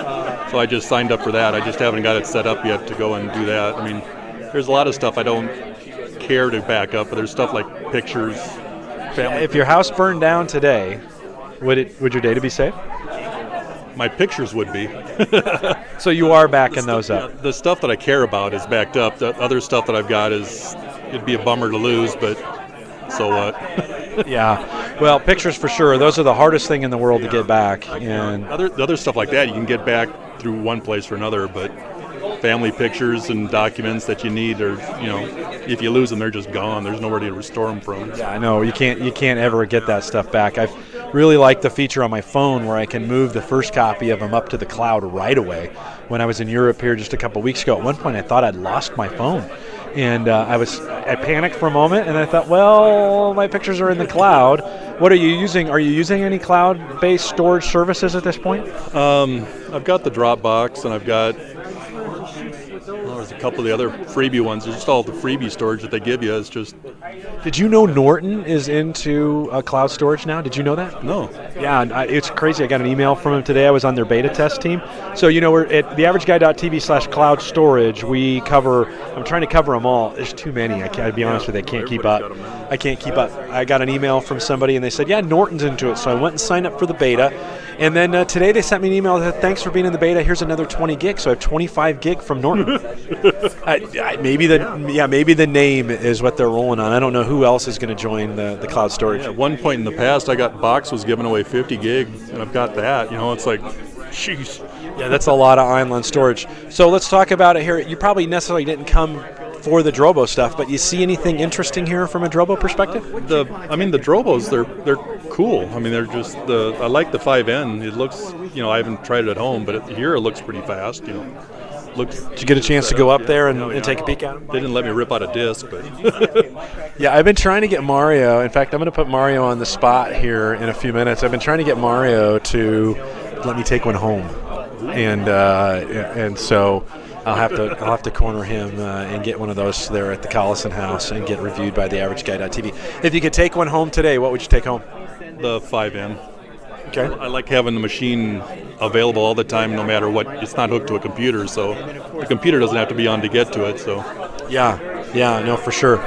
D: So I just signed up for that. I just haven't got it set up yet to go and do that. I mean, there's a lot of stuff I don't care to back up, but there's stuff like pictures
A: If your house burned down today, would your data be safe?
D: My pictures would be.
A: So you are backing those up.
D: The stuff that I care about is backed up. The other stuff that I've got it'd be a bummer to lose, but so what?
A: Yeah. Well, pictures for sure. Those are the hardest thing in the world to get back. And
D: the other stuff like that you can get back through one place or another, but family pictures and documents that you need are, if you lose them, they're just gone. There's nowhere to restore them from.
A: Yeah, I know. You can't ever get that stuff back. I've really liked the feature on my phone where I can move the first copy of them up to the cloud right away. When I was in Europe here just a couple weeks ago, at one point I thought I'd lost my phone. And I panicked for a moment, and I thought, well, my pictures are in the cloud. What are you using? Are you using any cloud-based storage services at this point?
D: I've got the Dropbox, and I've got there's a couple of the other freebie ones. It's just all the freebie storage that they give you. It's just.
A: Did you know Norton is into cloud storage now? Did you know that?
D: No.
A: Yeah, it's crazy. I got an email from him today. I was on their beta test team. So, we're at theaverageguy.tv/cloud storage. I'm trying to cover them all. There's too many. I gotta be honest with you. I can't keep up. I can't keep up. I got an email from somebody, and they said, yeah, Norton's into it. So I went and signed up for the beta. And then today they sent me an email that said, thanks for being in the beta. Here's another 20 gig. So I have 25 gig from Norton. Maybe the name is what they're rolling on. I don't know who else is going to join the cloud storage.
D: At one point in the past, I got Box was giving away 50 gig, and I've got that. It's like, jeez.
A: Yeah, that's a lot of island storage. So let's talk about it here. You probably necessarily didn't come for the Drobo stuff, but you see anything interesting here from a Drobo perspective?
D: The Drobos, they're cool. They're just I like the 5N. It looks, I haven't tried it at home, but here it looks pretty fast. Did
A: you get a chance to go up there and take a peek at them?
D: They didn't let me rip out a disc, but
A: yeah, I've been trying to get Mario. In fact, I'm going to put Mario on the spot here in a few minutes. I've been trying to get Mario to let me take one home, and so I'll have to corner him and get one of those there at the Collison house and get reviewed by theaverageguy.tv. If you could take one home today, what would you take home?
D: The 5N.
A: Okay.
D: I like having the machine available all the time, no matter what. It's not hooked to a computer, so the computer doesn't have to be on to get to it. So.
A: Yeah, no, for sure.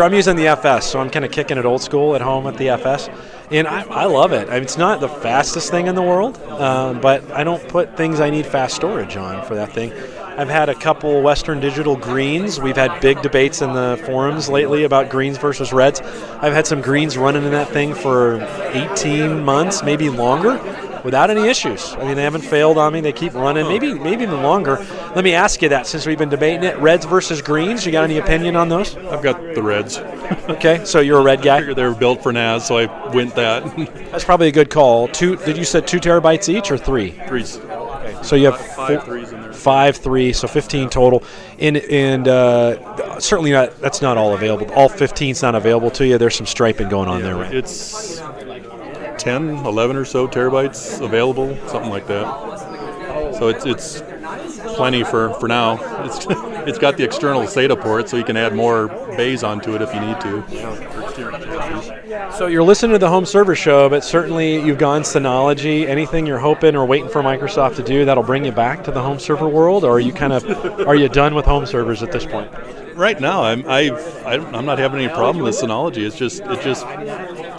A: I'm using the FS, so I'm kind of kicking it old school at home at the FS, and I love it. It's not the fastest thing in the world, but I don't put things I need fast storage on for that thing. I've had a couple Western Digital greens. We've had big debates in the forums lately about greens versus reds. I've had some greens running in that thing for 18 months, maybe longer, without any issues. They haven't failed on me. They keep running, maybe even longer. Let me ask you that, since we've been debating it, reds versus greens, you got any opinion on those?
D: I've got the reds.
A: Okay, so you're a red guy?
D: I figured they were built for NAS, so I went that.
A: That's probably a good call. Did you say 2 terabytes each or 3?
D: 3s.
A: Okay, so you have
D: 5 3s in there.
A: 5 3, so 15 total. And certainly that's not all available. All 15's not available to you. There's some striping going on there, right?
D: It's 10, 11 or so terabytes available, something like that. So it's plenty for now. It's got the external SATA port, so you can add more bays onto it if you need to.
A: So you're listening to the Home Server Show, but certainly you've gone Synology. Anything you're hoping or waiting for Microsoft to do that'll bring you back to the home server world, or are you done with home servers at this point?
D: Right now, I'm not having any problem with Synology.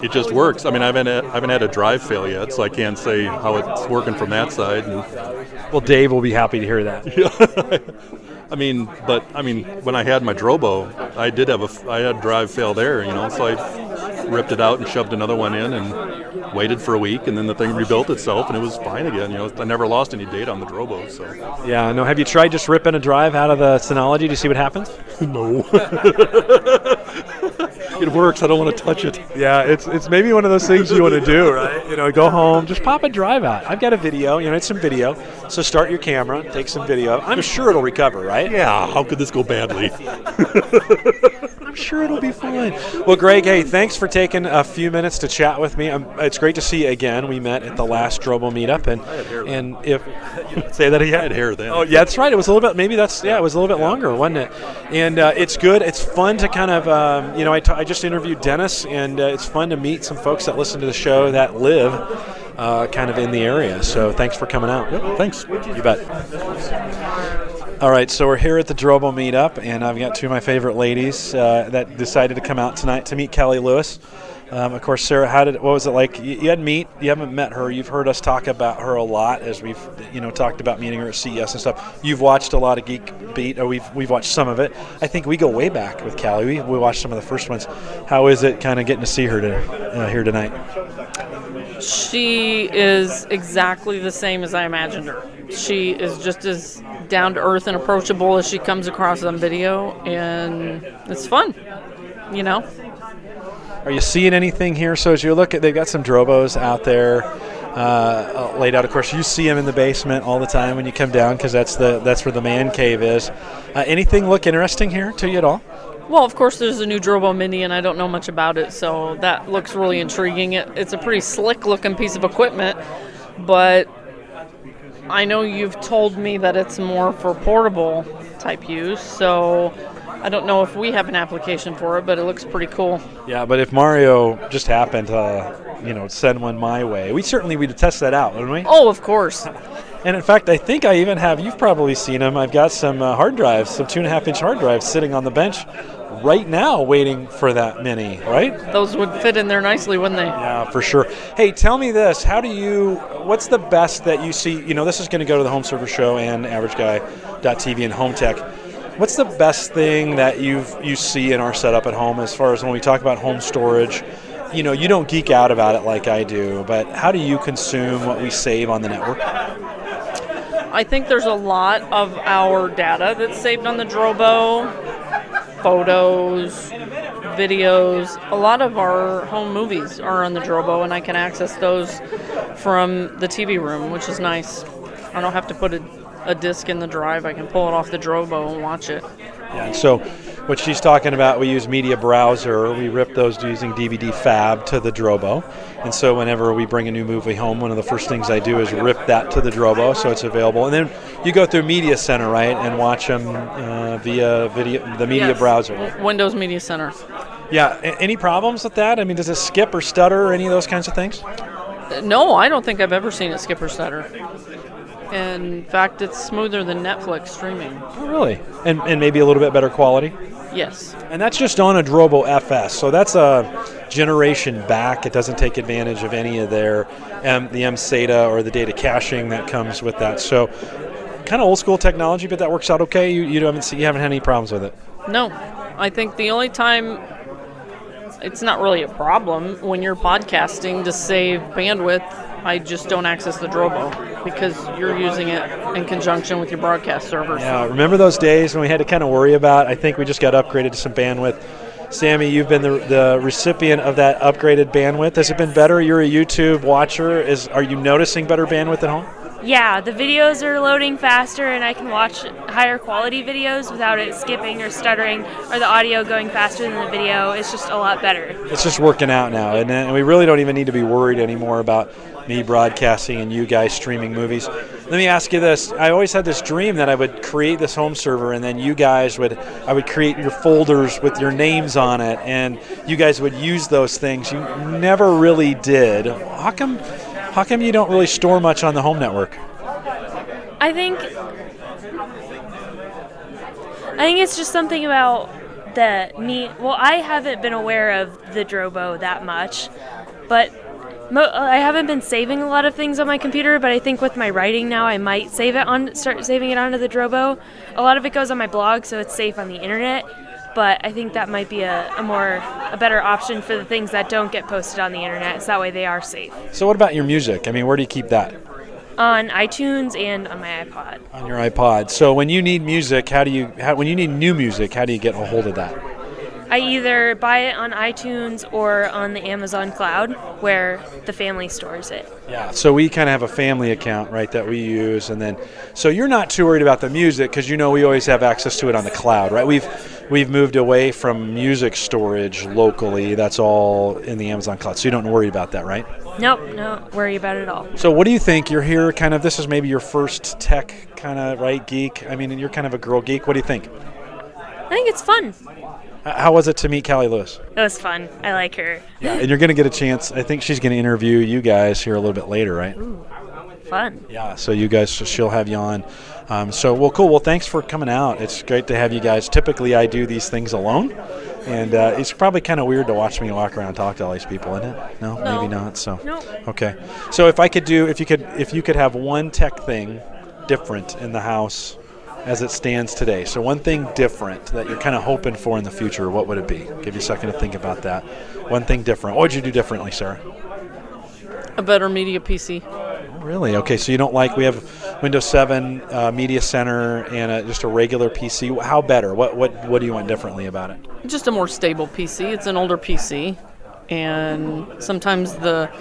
D: It just works. I haven't had a drive fail yet, so I can't say how it's working from that side.
A: Well, Dave will be happy to hear that.
D: When I had my Drobo, I had a drive fail there, so I ripped it out and shoved another one in and waited for a week, and then the thing rebuilt itself and it was fine again. I never lost any data on the Drobo. So.
A: Yeah, no. Have you tried just ripping a drive out of the Synology to see what happens?
D: No. It works. I don't want to touch it.
A: Yeah, it's maybe one of those things you want to do, right? Go home, just pop a drive out. I've got a video. It's some video. So start your camera, take some video. I'm sure it'll recover, right?
D: Yeah. How could this go badly?
A: I'm sure it'll be fine. Well, Greg, hey, thanks for taking a few minutes to chat with me. It's great to see you again. We met at the last Drobo meetup, and if say that again.
D: I had hair then.
A: Oh, yeah, that's right. It was a little bit. Maybe that's it was a little bit longer, wasn't it? And it's good. It's fun to kind of I just interviewed Dennis, and it's fun to meet some folks that listen to the show that live kind of in the area. So thanks for coming out.
D: Yep, thanks.
A: You bet. All right, so we're here at the Drobo Meetup, and I've got two of my favorite ladies that decided to come out tonight to meet Cali Lewis. Of course, Sarah, what was it like? You haven't met her. You've heard us talk about her a lot as we've, talked about meeting her at CES and stuff. You've watched a lot of Geek Beat, or we've watched some of it. I think we go way back with Cali. We watched some of the first ones. How is it kind of getting to see her here tonight?
E: She is exactly the same as I imagined her. She is just as down to earth and approachable as she comes across on video, and it's fun,
A: Are you seeing anything here? So as you look they've got some Drobos out there laid out. Of course, you see them in the basement all the time when you come down, because that's where the man cave is. Anything look interesting here to you at all?
E: Well, of course, there's a new Drobo Mini, and I don't know much about it, so that looks really intriguing. It's a pretty slick-looking piece of equipment, but I know you've told me that it's more for portable type use, so I don't know if we have an application for it, but it looks pretty cool.
A: Yeah, but if Mario just happened to, send one my way, we'd test that out, wouldn't we?
E: Oh, of course.
A: And in fact, I think I even have, you've probably seen them, I've got some hard drives, some 2.5-inch hard drives sitting on the bench right now waiting for that Mini, right?
E: Those would fit in there nicely, wouldn't they?
A: Yeah, for sure. Hey, tell me this, what's the best that you see, this is going to go to the Home Server Show and AverageGuy.tv and Home Tech. What's the best thing that you see in our setup at home as far as when we talk about home storage? You don't geek out about it like I do, but how do you consume what we save on the network?
E: I think there's a lot of our data that's saved on the Drobo, photos, videos. A lot of our home movies are on the Drobo, and I can access those from the TV room, which is nice. I don't have to put a disc in the drive. I can pull it off the Drobo and watch it.
A: Yeah, and so what she's talking about, we use Media Browser. We rip those using DVD Fab to the Drobo. And so whenever we bring a new movie home, one of the first things I do is rip that to the Drobo so it's available. And then you go through Media Center, right, and watch them via the Media Browser.
E: Windows Media Center.
A: Yeah. Any problems with that? I mean, does it skip or stutter or any of those kinds of things?
E: No, I don't think I've ever seen it skip or stutter. In fact, it's smoother than Netflix streaming.
A: Oh, really? And maybe a little bit better quality?
E: Yes.
A: And that's just on a Drobo FS, so that's a generation back. It doesn't take advantage of any of the MSATA or the data caching that comes with that. So kind of old school technology, but that works out okay? You haven't had any problems with it?
E: No. I think the only time it's not really a problem when you're podcasting to save bandwidth, I just don't access the Drobo because you're using it in conjunction with your broadcast servers.
A: Yeah, remember those days when we had to kind of worry about, I think we just got upgraded to some bandwidth. Sammy, you've been the recipient of that upgraded bandwidth. Has it been better? You're a YouTube watcher. Are you noticing better bandwidth at home?
F: Yeah, the videos are loading faster and I can watch higher quality videos without it skipping or stuttering or the audio going faster than the video. It's just a lot better. It's
A: just working out now, and we really don't even need to be worried anymore about me broadcasting and you guys streaming movies. Let me ask you this. I always had this dream that I would create this home server and then I would create your folders with your names on it and you guys would use those things. You never really did. How come you don't really store much on the home network?
F: I think it's just something about I haven't been aware of the Drobo that much, but I haven't been saving a lot of things on my computer, but I think with my writing now, I might start saving it onto the Drobo. A lot of it goes on my blog, so it's safe on the internet, but I think that might be a better option for the things that don't get posted on the internet, so that way they are safe.
A: So what about your music? I mean, where do you keep that?
F: On iTunes and on my iPod.
A: On your iPod. So when you need music, when you need new music, how do you get a hold of that?
F: I either buy it on iTunes or on the Amazon cloud where the family stores it.
A: Yeah, so we kind of have a family account, right, that we use. And then, so you're not too worried about the music because we always have access to it on the cloud, right? We've moved away from music storage locally. That's all in the Amazon cloud. So you don't worry about that, right?
F: Nope, don't worry about it at all.
A: So what do you think? You're here this is maybe your first tech kind of, right, geek? I mean, you're kind of a girl geek. What do you think?
F: I think it's fun.
A: How was it to meet Cali Lewis?
F: It was fun. I like her.
A: Yeah, and you're going to get a chance. I think she's going to interview you guys here a little bit later, right?
F: Ooh, fun.
A: Yeah, so you guys, she'll have you on. Cool. Well, thanks for coming out. It's great to have you guys. Typically, I do these things alone, And it's probably kind of weird to watch me walk around and talk to all these people, isn't it? No, maybe not. So, okay. So if you could have one tech thing different in the house as it stands today. So one thing different that you're kind of hoping for in the future, what would it be? Give you a second to think about that. One thing different. What would you do differently, Sarah?
E: A better media PC.
A: Oh, really? Okay, so you don't like, we have Windows 7 Media Center and just a regular PC. How better? What do you want differently about it?
E: Just a more stable PC. It's an older PC, and sometimes the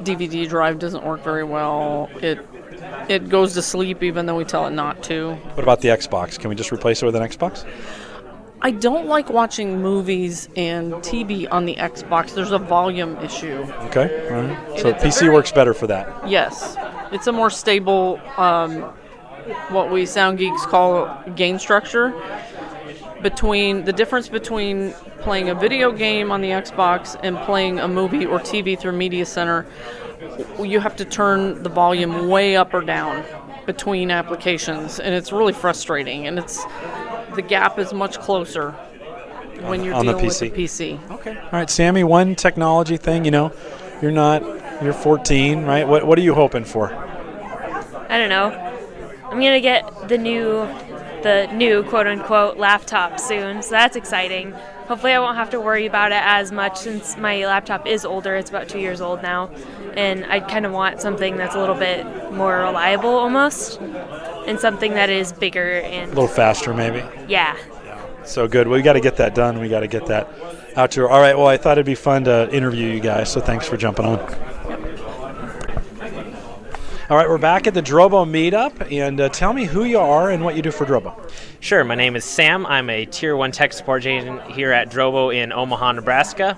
E: DVD drive doesn't work very well. It goes to sleep even though we tell it not to.
A: What about the Xbox? Can we just replace it with an Xbox?
E: I don't like watching movies and TV on the Xbox. There's a volume issue.
A: Okay, all right. So PC works better for that.
E: Yes. It's a more stable, what we sound geeks call gain structure. The difference between playing a video game on the Xbox and playing a movie or TV through Media Center, you have to turn the volume way up or down between applications, and it's really frustrating. And the gap is much closer when you're dealing with the PC.
A: Okay. All right, Sammy. One technology thing. You're 14, right? What are you hoping for?
F: I don't know. I'm gonna get the new quote unquote laptop soon, so that's exciting. Hopefully I won't have to worry about it as much since my laptop is older. It's about 2 years old now, and I kind of want something that's a little bit more reliable almost, and something that is bigger and
A: a little faster maybe.
F: Yeah.
A: So good. Well, we got to get that done. We got to get that out to her. All right. Well, I thought it'd be fun to interview you guys, so thanks for jumping on. All right, we're back at the Drobo Meetup, and tell me who you are and what you do for Drobo.
G: Sure, my name is Sam. I'm a Tier 1 tech support agent here at Drobo in Omaha, Nebraska.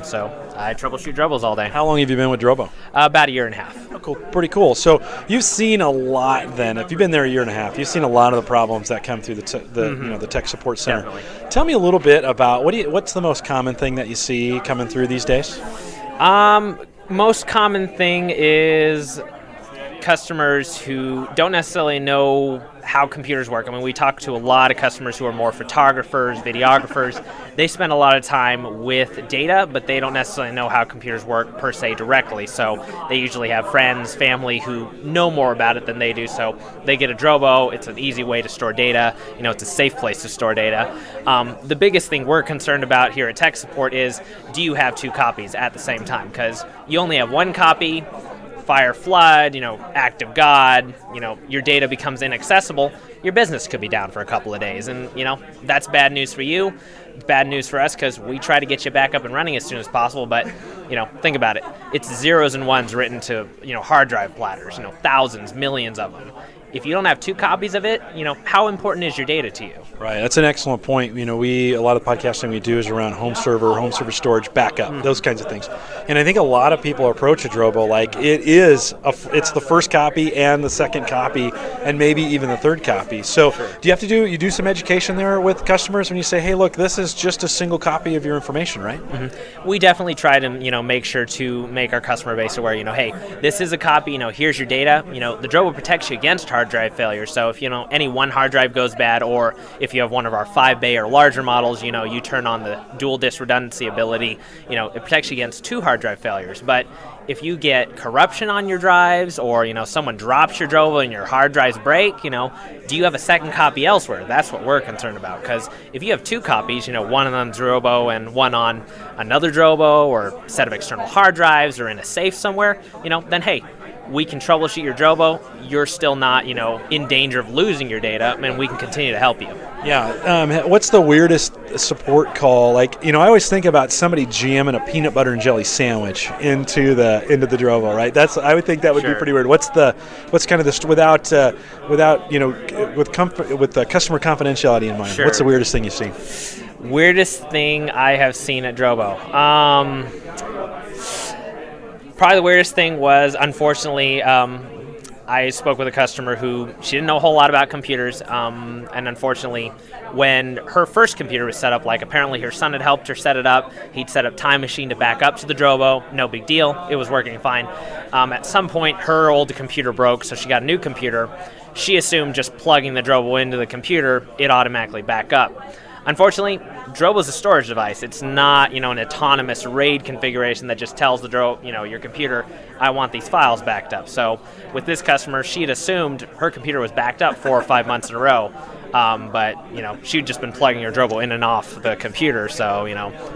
G: So I troubleshoot Drobos all day.
A: How long have you been with Drobo?
G: About a year and a half.
A: Oh, cool. Pretty cool. So you've seen a lot then. If you've been there a year and a half, you've seen a lot of the problems that come through the tech support center.
G: Definitely.
A: Tell me a little bit about what's the most common thing that you see coming through these days?
G: Most common thing is customers who don't necessarily know how computers work. I mean, we talk to a lot of customers who are more photographers, videographers. They spend a lot of time with data, but they don't necessarily know how computers work per se directly. So they usually have friends, family who know more about it than they do. So they get a Drobo. It's an easy way to store data. It's a safe place to store data. The biggest thing we're concerned about here at Tech Support is, do you have two copies at the same time? Because you only have one copy. Fire, flood, act of God, your data becomes inaccessible, your business could be down for a couple of days. And, that's bad news for you, bad news for us, because we try to get you back up and running as soon as possible. But, think about it. It's zeros and ones written to, hard drive platters, thousands, millions of them. If you don't have two copies of it, how important is your data to you?
A: Right, that's an excellent point. A lot of the podcasting we do is around home server storage, backup, those kinds of things. And I think a lot of people approach a Drobo like it's the first copy and the second copy and maybe even the third copy. So do you have to do some education there with customers when you say, hey, look, this is just a single copy of your information, right?
G: Mm-hmm. We definitely try to, make sure to make our customer base aware, hey, this is a copy, here's your data. The Drobo protects you against hard drive failure. So if any one hard drive goes bad, or if you have one of our 5-bay or larger models, you turn on the dual disk redundancy ability, it protects you against two hard drive failures. But if you get corruption on your drives, or someone drops your Drobo and your hard drives break, do you have a second copy elsewhere? That's what we're concerned about. Because if you have two copies, one on Drobo and one on another Drobo or set of external hard drives or in a safe somewhere, then hey, we can troubleshoot your Drobo. You're still not, in danger of losing your data, and we can continue to help you.
A: Yeah. What's the weirdest support call? I always think about somebody jamming a peanut butter and jelly sandwich into the Drobo, right? I would think that would be pretty weird. What's kind of this without with customer confidentiality in mind?
G: Sure.
A: What's the weirdest thing you've seen?
G: Weirdest thing I have seen at Drobo. Probably the weirdest thing was, unfortunately, I spoke with a customer who she didn't know a whole lot about computers, and unfortunately, when her first computer was set up, apparently her son had helped her set it up. He'd set up Time Machine to back up to the Drobo. No big deal. It was working fine. At some point, her old computer broke, so she got a new computer. She assumed just plugging the Drobo into the computer, it automatically back up. Unfortunately, Drobo is a storage device. It's not, an autonomous RAID configuration that just tells the your computer, I want these files backed up. So with this customer, she had assumed her computer was backed up 4 or 5 months in a row. But she'd just been plugging her Drobo in and off the computer, so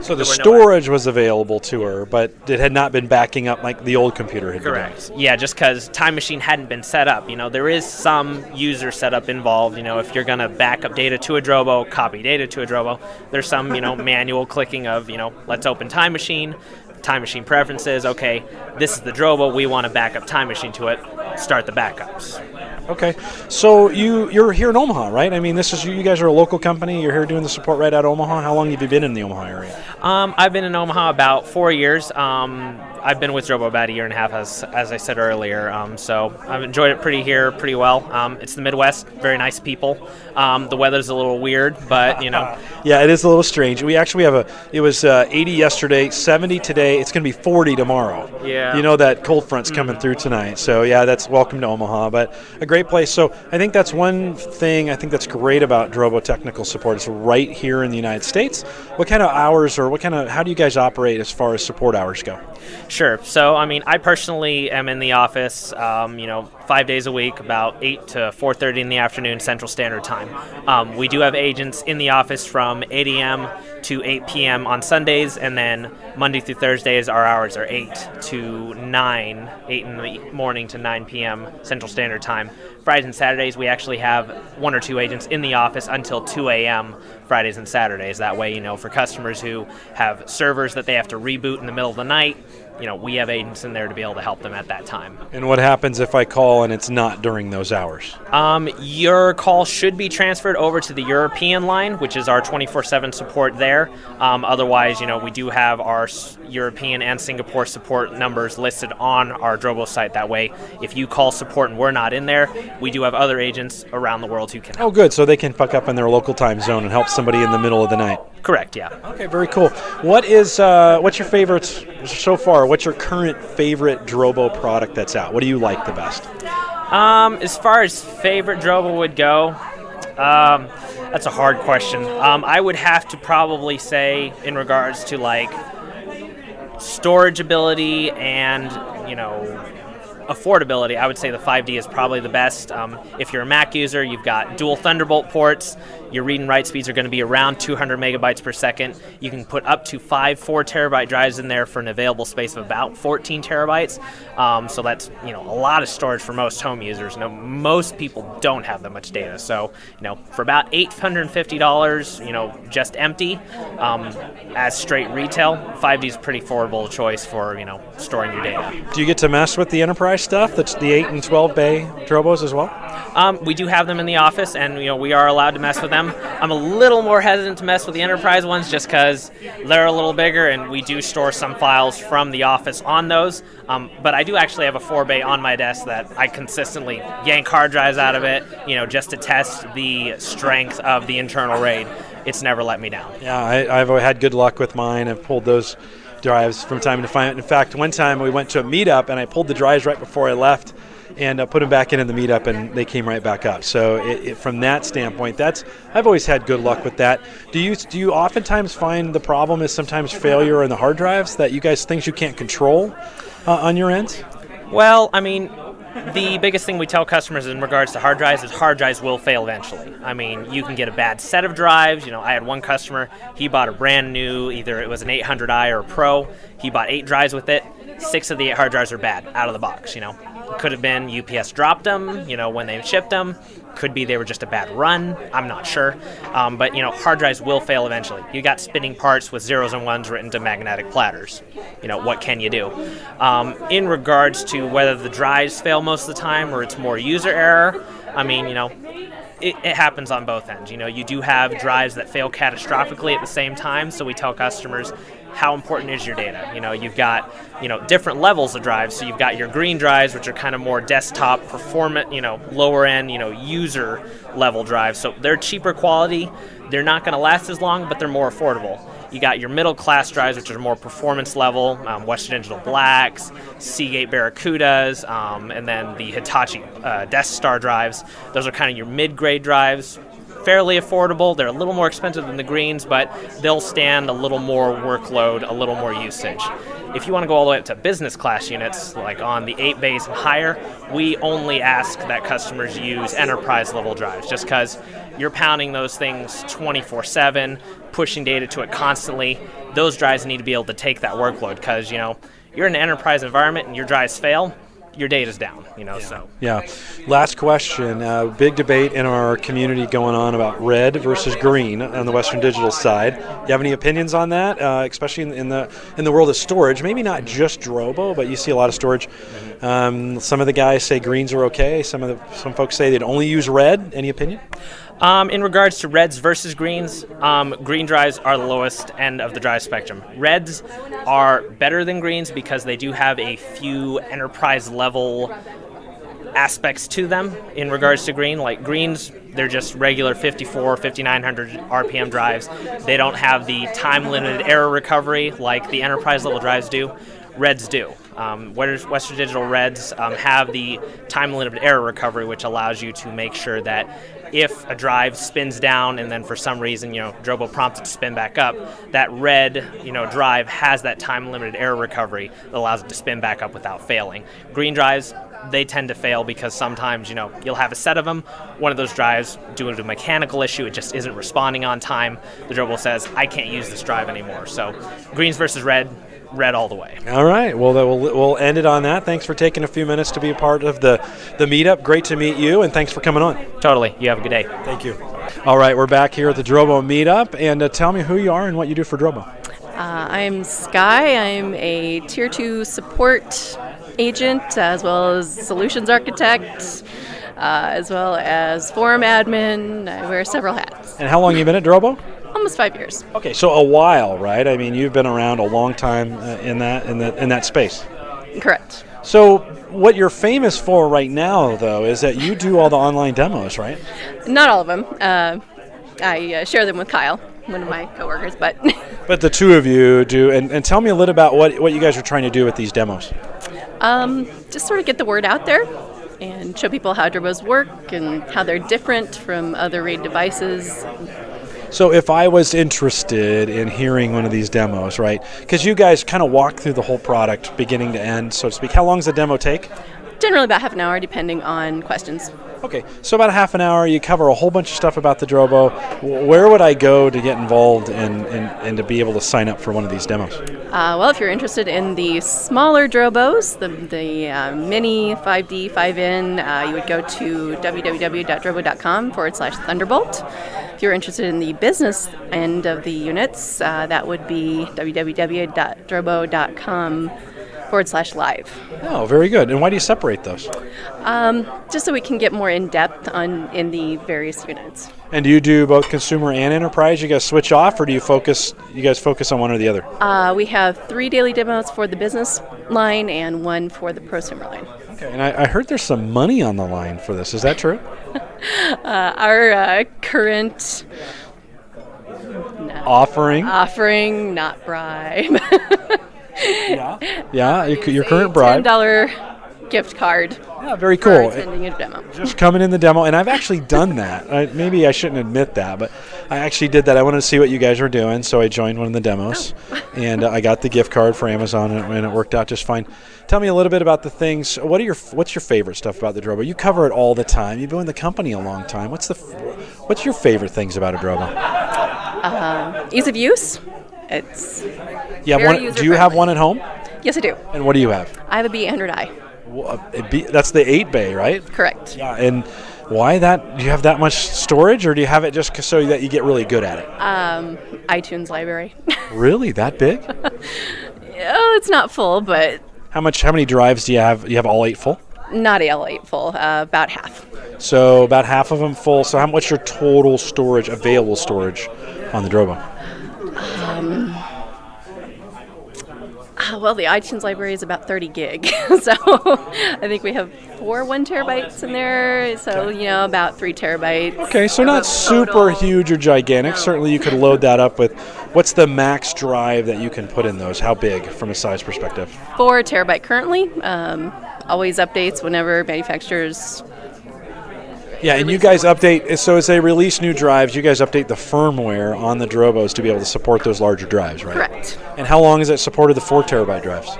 H: So the storage was available to her, but it had not been backing up like the old computer had.
G: Correct. Yeah, just because Time Machine hadn't been set up. There is some user setup involved. If you're gonna back up data to a Drobo, copy data to a Drobo, there's some manual clicking of let's open Time Machine. Time Machine preferences. Okay, this is the Drobo. We want to back up Time Machine to it. Start the backups.
H: Okay, so you're here in Omaha, right? I mean, this is you guys are a local company. You're here doing the support right out of Omaha. How long have you been in the Omaha area?
G: I've been in Omaha about 4 years. I've been with Drobo about 1.5 years, as I said earlier. So I've enjoyed it pretty well. It's the Midwest, very nice people. The weather's a little weird, but
H: Yeah, it is a little strange. We actually have it was 80 yesterday, 70 today. It's going to be 40 tomorrow.
G: Yeah.
H: That cold front's coming through tonight. So yeah, that's welcome to Omaha, but a great place. So I think that's one thing I think that's great about Drobo technical support. It's right here in the United States. What kind of hours or how do you guys operate as far as support hours go?
G: Sure. So, I personally am in the office, 5 days a week, about 8 to 4:30 in the afternoon, Central Standard Time. We do have agents in the office from 8 a.m. to 8 p.m. on Sundays, and then Monday through Thursdays, our hours are 8 to 9, 8 in the morning to 9 p.m. Central Standard Time. Fridays and Saturdays, we actually have 1 or 2 agents in the office until 2 a.m. Fridays and Saturdays. That way, for customers who have servers that they have to reboot in the middle of the night, we have agents in there to be able to help them at that time.
H: And what happens if I call and it's not during those hours?
G: Your call should be transferred over to the European line, which is our 24/7 support there. Otherwise, we do have our European and Singapore support numbers listed on our Drobo site. That way, if you call support and we're not in there, we do have other agents around the world who can help.
H: Oh, good. So they can pick up in their local time zone and help somebody in the middle of the night.
G: Correct, yeah.
H: Okay, very cool. What's your favorites so far? What's your current favorite Drobo product that's out? What do you like the best?
G: As far as favorite Drobo would go, that's a hard question. I would have to probably say, in regards to storage ability and affordability, I would say the 5D is probably the best. If you're a Mac user, you've got dual Thunderbolt ports. Your read and write speeds are going to be around 200 megabytes per second. You can put up to 5 4-terabyte drives in there for an available space of about 14 terabytes. So that's a lot of storage for most home users. Most people don't have that much data. So for about $850, just empty, as straight retail, 5D is a pretty affordable choice for storing your data.
H: Do you get to mess with the enterprise stuff? That's the 8 and 12 bay Drobos as well?
G: We do have them in the office, and we are allowed to mess with them. I'm a little more hesitant to mess with the enterprise ones just because they're a little bigger, and we do store some files from the office on those. But I do actually have a 4-bay on my desk that I consistently yank hard drives out of it, just to test the strength of the internal RAID. It's never let me down.
H: Yeah, I've had good luck with mine. I've pulled those drives from time to time. In fact, one time we went to a meetup, and I pulled the drives right before I left and put them back in the meetup, and they came right back up. So from that standpoint, I've always had good luck with that. Do you oftentimes find the problem is sometimes failure in the hard drives that you guys things you can't control on your end?
G: Well, the biggest thing we tell customers in regards to hard drives is hard drives will fail eventually. You can get a bad set of drives. I had one customer, he bought a brand new, either it was an 800i or a Pro. He bought 8 drives with it. 6 of the 8 hard drives are bad out of the box. Could have been UPS dropped them, when they shipped them. Could be they were just a bad run. I'm not sure. But, hard drives will fail eventually. You got spinning parts with zeros and ones written to magnetic platters. What can you do? In regards to whether the drives fail most of the time or it's more user error, it happens on both ends. You do have drives that fail catastrophically at the same time, so we tell customers, how important is your data? You've got, different levels of drives. So you've got your green drives, which are kind of more desktop performant, lower end, user level drives. So they're cheaper quality. They're not going to last as long, but they're more affordable. You got your middle class drives, which are more performance level, Western Digital Blacks, Seagate Barracudas, and then the Hitachi Death Star drives. Those are kind of your mid-grade drives. fairly affordable. They're a little more expensive than the greens, but they'll stand a little more workload, a little more usage. If you want to go all the way up to business class units, like on the 8 bays and higher, we only ask that customers use enterprise level drives, just because you're pounding those things 24/7, pushing data to it constantly. Those drives need to be able to take that workload, because you're in an enterprise environment and your drives fail, your data's down, so.
H: Yeah. Last question. Big debate in our community going on about red versus green on the Western Digital side. You have any opinions on that, especially in the world of storage? Maybe not just Drobo, but you see a lot of storage. Some of the guys say greens are okay. Some folks say they'd only use red. Any opinion?
G: In regards to reds versus greens, green drives are the lowest end of the drive spectrum. Reds are better than greens because they do have a few enterprise level aspects to them in regards to green. Like greens, they're just regular 5,900 RPM drives. They don't have the time-limited error recovery like the enterprise level drives do. Reds do. Western Digital Reds have the time-limited error recovery, which allows you to make sure that if a drive spins down and then for some reason, Drobo prompts it to spin back up, that red, drive has that time-limited error recovery that allows it to spin back up without failing. Green drives, they tend to fail because sometimes, you'll have a set of them. One of those drives, due to a mechanical issue, it just isn't responding on time. The Drobo says, I can't use this drive anymore. So greens versus red all the way.
H: All right. Well, we'll end it on that. Thanks for taking a few minutes to be a part of the meetup. Great to meet you, and thanks for coming on.
G: Totally. You have a good day.
H: Thank you. All right. We're back here at the Drobo Meetup, and tell me who you are and what you do for Drobo.
I: I'm Sky. I'm a Tier 2 support agent, as well as solutions architect, as well as forum admin. I wear several hats.
H: And how long have you been at Drobo?
I: Almost 5 years.
H: Okay, so a while, right? I mean, you've been around a long time in that space.
I: Correct.
H: So what you're famous for right now, though, is that you do all the online demos, right?
I: Not all of them. I share them with Kyle, one of my coworkers, but
H: But the two of you do, and tell me a little about what you guys are trying to do with these demos.
I: just sort of get the word out there and show people how Drobos work and how they're different from other RAID devices.
H: So if I was interested in hearing one of these demos, right, because you guys kind of walk through the whole product beginning to end, so to speak. How long does the demo take?
I: Generally about half an hour, depending on questions.
H: Okay, so about a half an hour, you cover a whole bunch of stuff about the Drobo. Where would I go to get involved and to be able to sign up for one of these demos?
I: Well, if you're interested in the smaller Drobos, the mini 5D, 5N, you would go to www.drobo.com/Thunderbolt. If you're interested in the business end of the units, that would be www.drobo.com/live.
H: Oh, very good. And why do you separate those?
I: Just so we can get more in depth in the various units.
H: And do you do both consumer and enterprise? You guys switch off, or do you guys focus on one or the other?
I: We have 3 daily demos for the business line and 1 for the prosumer line.
H: Okay, and I heard there's some money on the line for this. Is that true?
I: Our current
H: offering,
I: not bribe.
H: Yeah, your current bribe.
I: $10 gift card.
H: Yeah, very
I: For
H: cool.
I: attending a demo.
H: Just coming in the demo, and I've actually done that. Maybe I shouldn't admit that, but I actually did that. I wanted to see what you guys were doing, so I joined one of the demos, and I got the gift card for Amazon, and it worked out just fine. Tell me a little bit about the things. What's your favorite stuff about the Drobo? You cover it all the time. You've been in the company a long time. What's your favorite things about a Drobo?
I: Ease of use. It's
H: Do you have one at home?
I: Yes, I do.
H: And what do you have?
I: I have a B800i.
H: That's the 8 bay, right?
I: Correct.
H: Yeah, and why that? Do you have that much storage, or do you have it just so that you get really good at it?
I: iTunes library.
H: Really, that big?
I: Oh, it's not full, but
H: How many drives do you have? You have all 8 full?
I: not all 8 full. About half.
H: So about half of them full. So what's your total storage, available storage, on the Drobo?
I: Well, the iTunes library is about 30 gig, so I think we have 4 1 terabytes in there, so, about 3 terabytes.
H: Okay, so not super huge or gigantic.
I: No.
H: Certainly you could load that up with, what's the max drive that you can put in those? How big from a size perspective?
I: 4 terabyte currently. Always updates whenever manufacturers
H: Yeah, and you guys update, so as they release new drives, you guys update the firmware on the Drobos to be able to support those larger drives, right?
I: Correct.
H: And how long has it supported the 4 terabyte drives?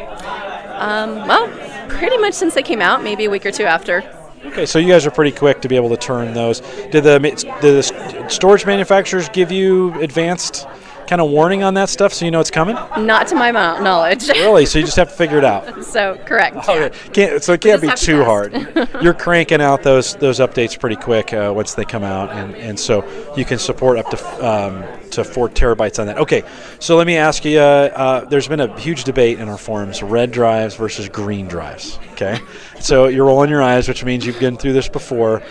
I: Well, pretty much since they came out, maybe a week or two after.
H: Okay, so you guys are pretty quick to be able to turn those. Did the storage manufacturers give you advanced kind of warning on that stuff so you know it's coming?
I: Not to my knowledge.
H: Really? So you just have to figure it out?
I: So, correct.
H: Okay. So it can't be too hard.
I: fast.
H: You're cranking out those updates pretty quick once they come out, and so you can support up to 4 terabytes on that. Okay, so let me ask you, there's been a huge debate in our forums, red drives versus green drives, okay? So you're rolling your eyes, which means you've been through this before.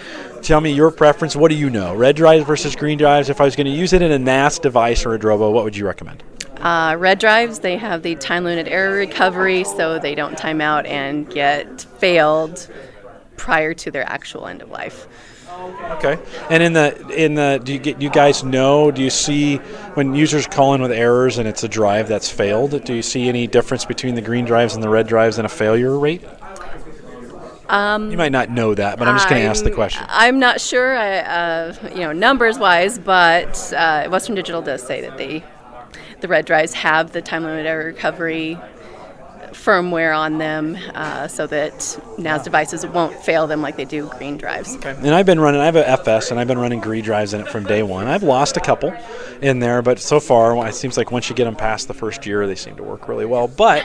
H: Tell me your preference. What do you know? Red drives versus green drives. If I was going to use it in a NAS device or a Drobo, what would you recommend?
I: Red drives, they have the time-limited error recovery, so they don't time out and get failed prior to their actual end of life.
H: Okay. And in the do you guys know? Do you see when users call in with errors and it's a drive that's failed? Do you see any difference between the green drives and the red drives in a failure rate? You might not know that, but I'm just going to ask the question.
I: I'm not sure, numbers-wise, but Western Digital does say that the red drives have the time-limited error recovery firmware on them so that NAS devices won't fail them like they do green drives.
H: Okay. And I have a FS, and I've been running green drives in it from day one. I've lost a couple in there, but so far, it seems like once you get them past the first year, they seem to work really well. But,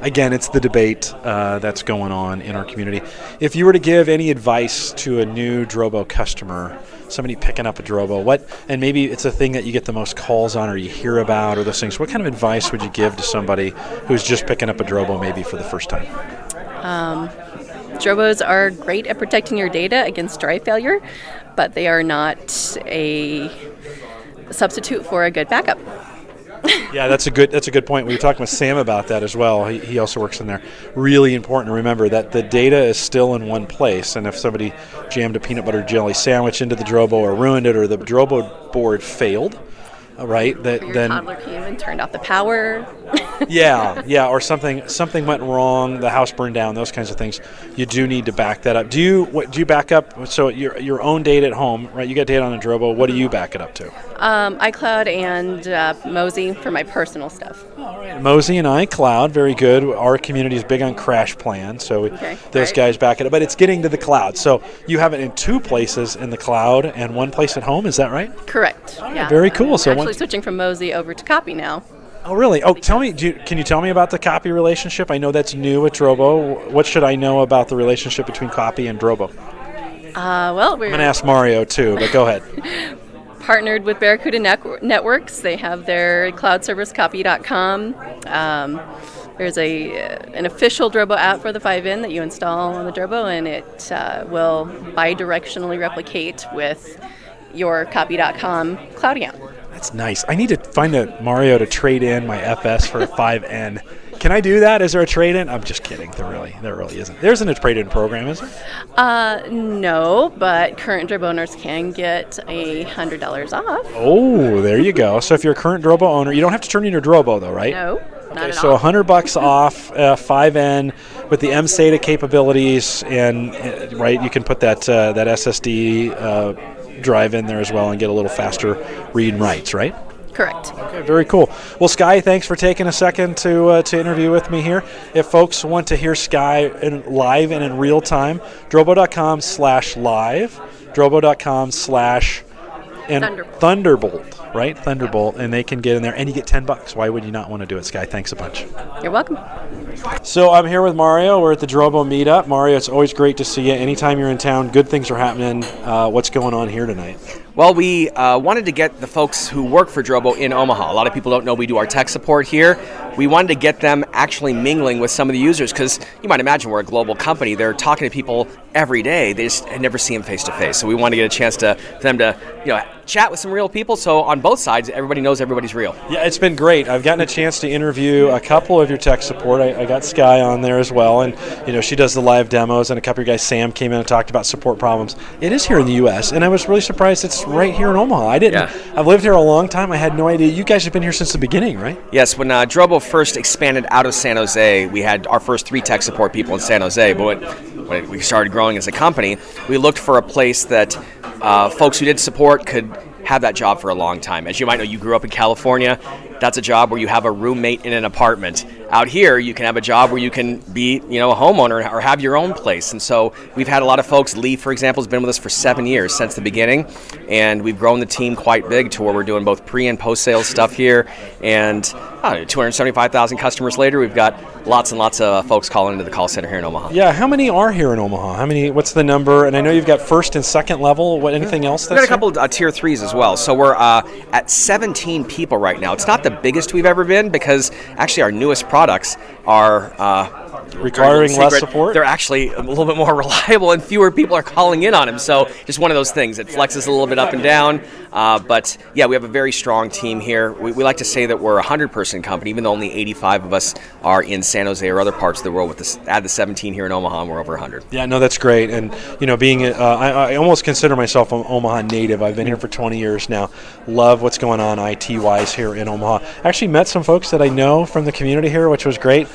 H: again, it's the debate that's going on in our community. If you were to give any advice to a new Drobo customer, somebody picking up a Drobo, and maybe it's a thing that you get the most calls on or you hear about or those things, what kind of advice would you give to somebody who's just picking up a Drobo maybe for the first time?
I: Drobos are great at protecting your data against drive failure, but they are not a substitute for a good backup.
H: Yeah, that's a good point. We were talking with Sam about that as well. He also works in there. Really important to remember that the data is still in one place, and if somebody jammed a peanut butter jelly sandwich into the Drobo or ruined it, or the Drobo board failed, right?
I: Your toddler came and turned off the power.
H: yeah, or something went wrong, the house burned down, those kinds of things. You do need to back that up. Do you back up? So your own data at home, right? You got data on a Drobo. What do you back it up to?
I: iCloud and Mosey for my personal stuff.
H: All right, Mosey and iCloud, very good. Our community is big on Crash Plan, so those guys back it up. But it's getting to the cloud. So you have it in 2 places in the cloud and 1 place at home. Is that right?
I: Correct.
H: Yeah. Very cool.
I: So actually switching from Mosey over to Copy now.
H: Oh, really? Oh, tell me. Can you tell me about the Copy relationship? I know that's new with Drobo. What should I know about the relationship between Copy and Drobo?
I: We're
H: going to ask Mario too, but go ahead.
I: Partnered with Barracuda Networks. They have their cloud service, copy.com. There's an official Drobo app for the 5N that you install on the Drobo, and it will bidirectionally replicate with your copy.com cloud account.
H: That's nice. I need to find a Mario to trade in my FS for a 5N. Can I do that? Is there a trade-in? I'm just kidding. There really isn't. There isn't a trade-in program, is there?
I: No, but current Drobo owners can get $100 off.
H: Oh, there you go. So if you're a current Drobo owner, you don't have to turn in your Drobo, though, right?
I: No, not at
H: so
I: all.
H: $100 off 5N with the MSATA capabilities, and right, you can put that SSD drive in there as well and get a little faster read and writes, right?
I: Correct.
H: Okay, very cool. Well, Sky, thanks for taking a second to interview with me here. If folks want to hear Sky live and in real time, drobo.com/live, drobo.com/Thunderbolt, right? Thunderbolt, and they can get in there, and you get $10. Why would you not want to do it, Sky? Thanks a bunch.
I: You're welcome.
H: So I'm here with Mario. We're at the Drobo Meetup. Mario, it's always great to see you. Anytime you're in town, good things are happening. What's going on here tonight?
J: Well, we wanted to get the folks who work for Drobo in Omaha. A lot of people don't know we do our tech support here. We wanted to get them actually mingling with some of the users because you might imagine we're a global company. They're talking to people every day. They just never see them face to face. So we want to get a chance for them to chat with some real people. So on both sides, everybody knows everybody's real.
H: Yeah, it's been great. I've gotten a chance to interview a couple of your tech support. I got Sky on there as well, and she does the live demos. And a couple of you guys, Sam, came in and talked about support problems. It is here in the U.S., and I was really surprised it's right here in Omaha. I didn't. Yeah. I've lived here a long time. I had no idea. You guys have been here since the beginning, right?
J: Yes. When Drobo first expanded out of San Jose, we had our first 3 tech support people in San Jose. But when we started growing as a company, we looked for a place that folks who did support could have that job for a long time. As you might know, you grew up in California. That's a job where you have a roommate in an apartment. Out here, you can have a job where you can be, a homeowner or have your own place. And so we've had a lot of folks. Lee, for example, has been with us for 7 years since the beginning, and we've grown the team quite big to where we're doing both pre and post sales stuff here. And 275,000 customers later, we've got lots and lots of folks calling into the call center here in Omaha.
H: Yeah, how many are here in Omaha? What's the number? And I know you've got first and second level. Anything else?
J: We've got a couple of tier 3s as well. So we're at 17 people right now. It's not the biggest we've ever been because actually our newest products are
H: requiring less support.
J: They're actually a little bit more reliable and fewer people are calling in on them. So just one of those things. It flexes a little bit up and down. But yeah, we have a very strong team here. We like to say that we're a 100-person company, even though only 85 of us are in San Jose or other parts of the world. With this, add the 17 here in Omaha, and we're over 100.
H: Yeah, no, that's great. And being I almost consider myself an Omaha native. I've been here for 20 years now. Love what's going on IT-wise here in Omaha. Actually met some folks that I know from the community here, which was great.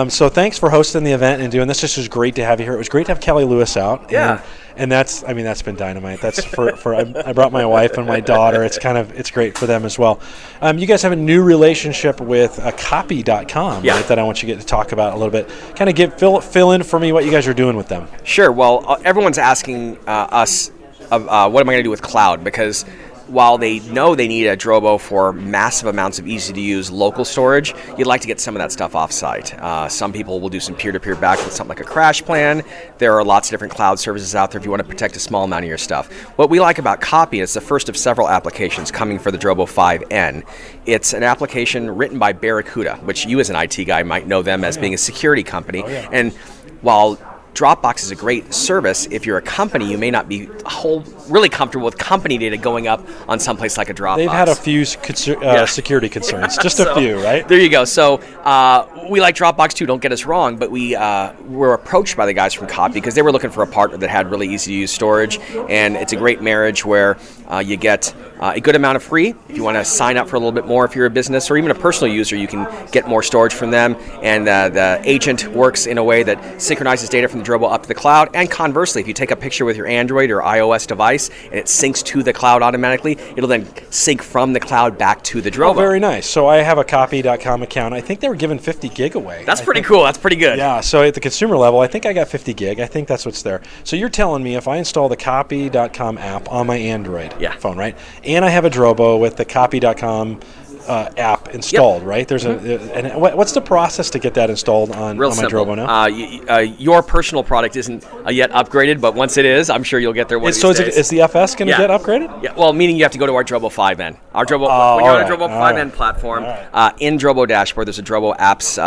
H: So thanks for hosting the event and doing this. This was great to have you here. It was great to have Cali Lewis out.
J: Yeah.
H: And that's been dynamite. That's for I brought my wife and my daughter. It's great for them as well. You guys have a new relationship with copy.com,
J: yeah,
H: right, that I want you to get to talk about a little bit. Kind of fill in for me what you guys are doing with them.
J: Sure. Well, everyone's asking us, what am I going to do with cloud? Because while they know they need a Drobo for massive amounts of easy-to-use local storage, you'd like to get some of that stuff off-site. Some people will do some peer-to-peer backup with something like a crash plan. There are lots of different cloud services out there if you want to protect a small amount of your stuff. What we like about Copy, it's the first of several applications coming for the Drobo 5N. It's an application written by Barracuda, which you as an IT guy might know them as being a security company. And while Dropbox is a great service, if you're a company, you may not be really comfortable with company data going up on someplace like a Dropbox.
H: They've had a few security concerns, just a few, right?
J: There you go. So we like Dropbox too, don't get us wrong, but we were approached by the guys from Copy because they were looking for a partner that had really easy-to-use storage, and it's a great marriage where you get a good amount of free. If you want to sign up for a little bit more if you're a business or even a personal user, you can get more storage from them, and the agent works in a way that synchronizes data from the Drobo up to the cloud, and conversely, if you take a picture with your Android or iOS device and it syncs to the cloud automatically, it'll then sync from the cloud back to the Drobo.
H: Oh, very nice. So I have a copy.com account. I think they were giving 50 gig away.
J: That's pretty cool. That's pretty good.
H: Yeah, so at the consumer level, I think I got 50 gig. I think that's what's there. So you're telling me if I install the copy.com app on my Android phone, right, and I have a Drobo with the copy.com app installed, right? There's and what's the process to get that installed on my Drobo now?
J: Your personal product isn't yet upgraded, but once it is, I'm sure you'll get there one of these days.
H: Is the FS going to get upgraded?
J: Yeah, well, meaning you have to go to our Drobo 5N. Our Drobo, when you're on a Drobo 5N platform, in Drobo dashboard, there's a Drobo apps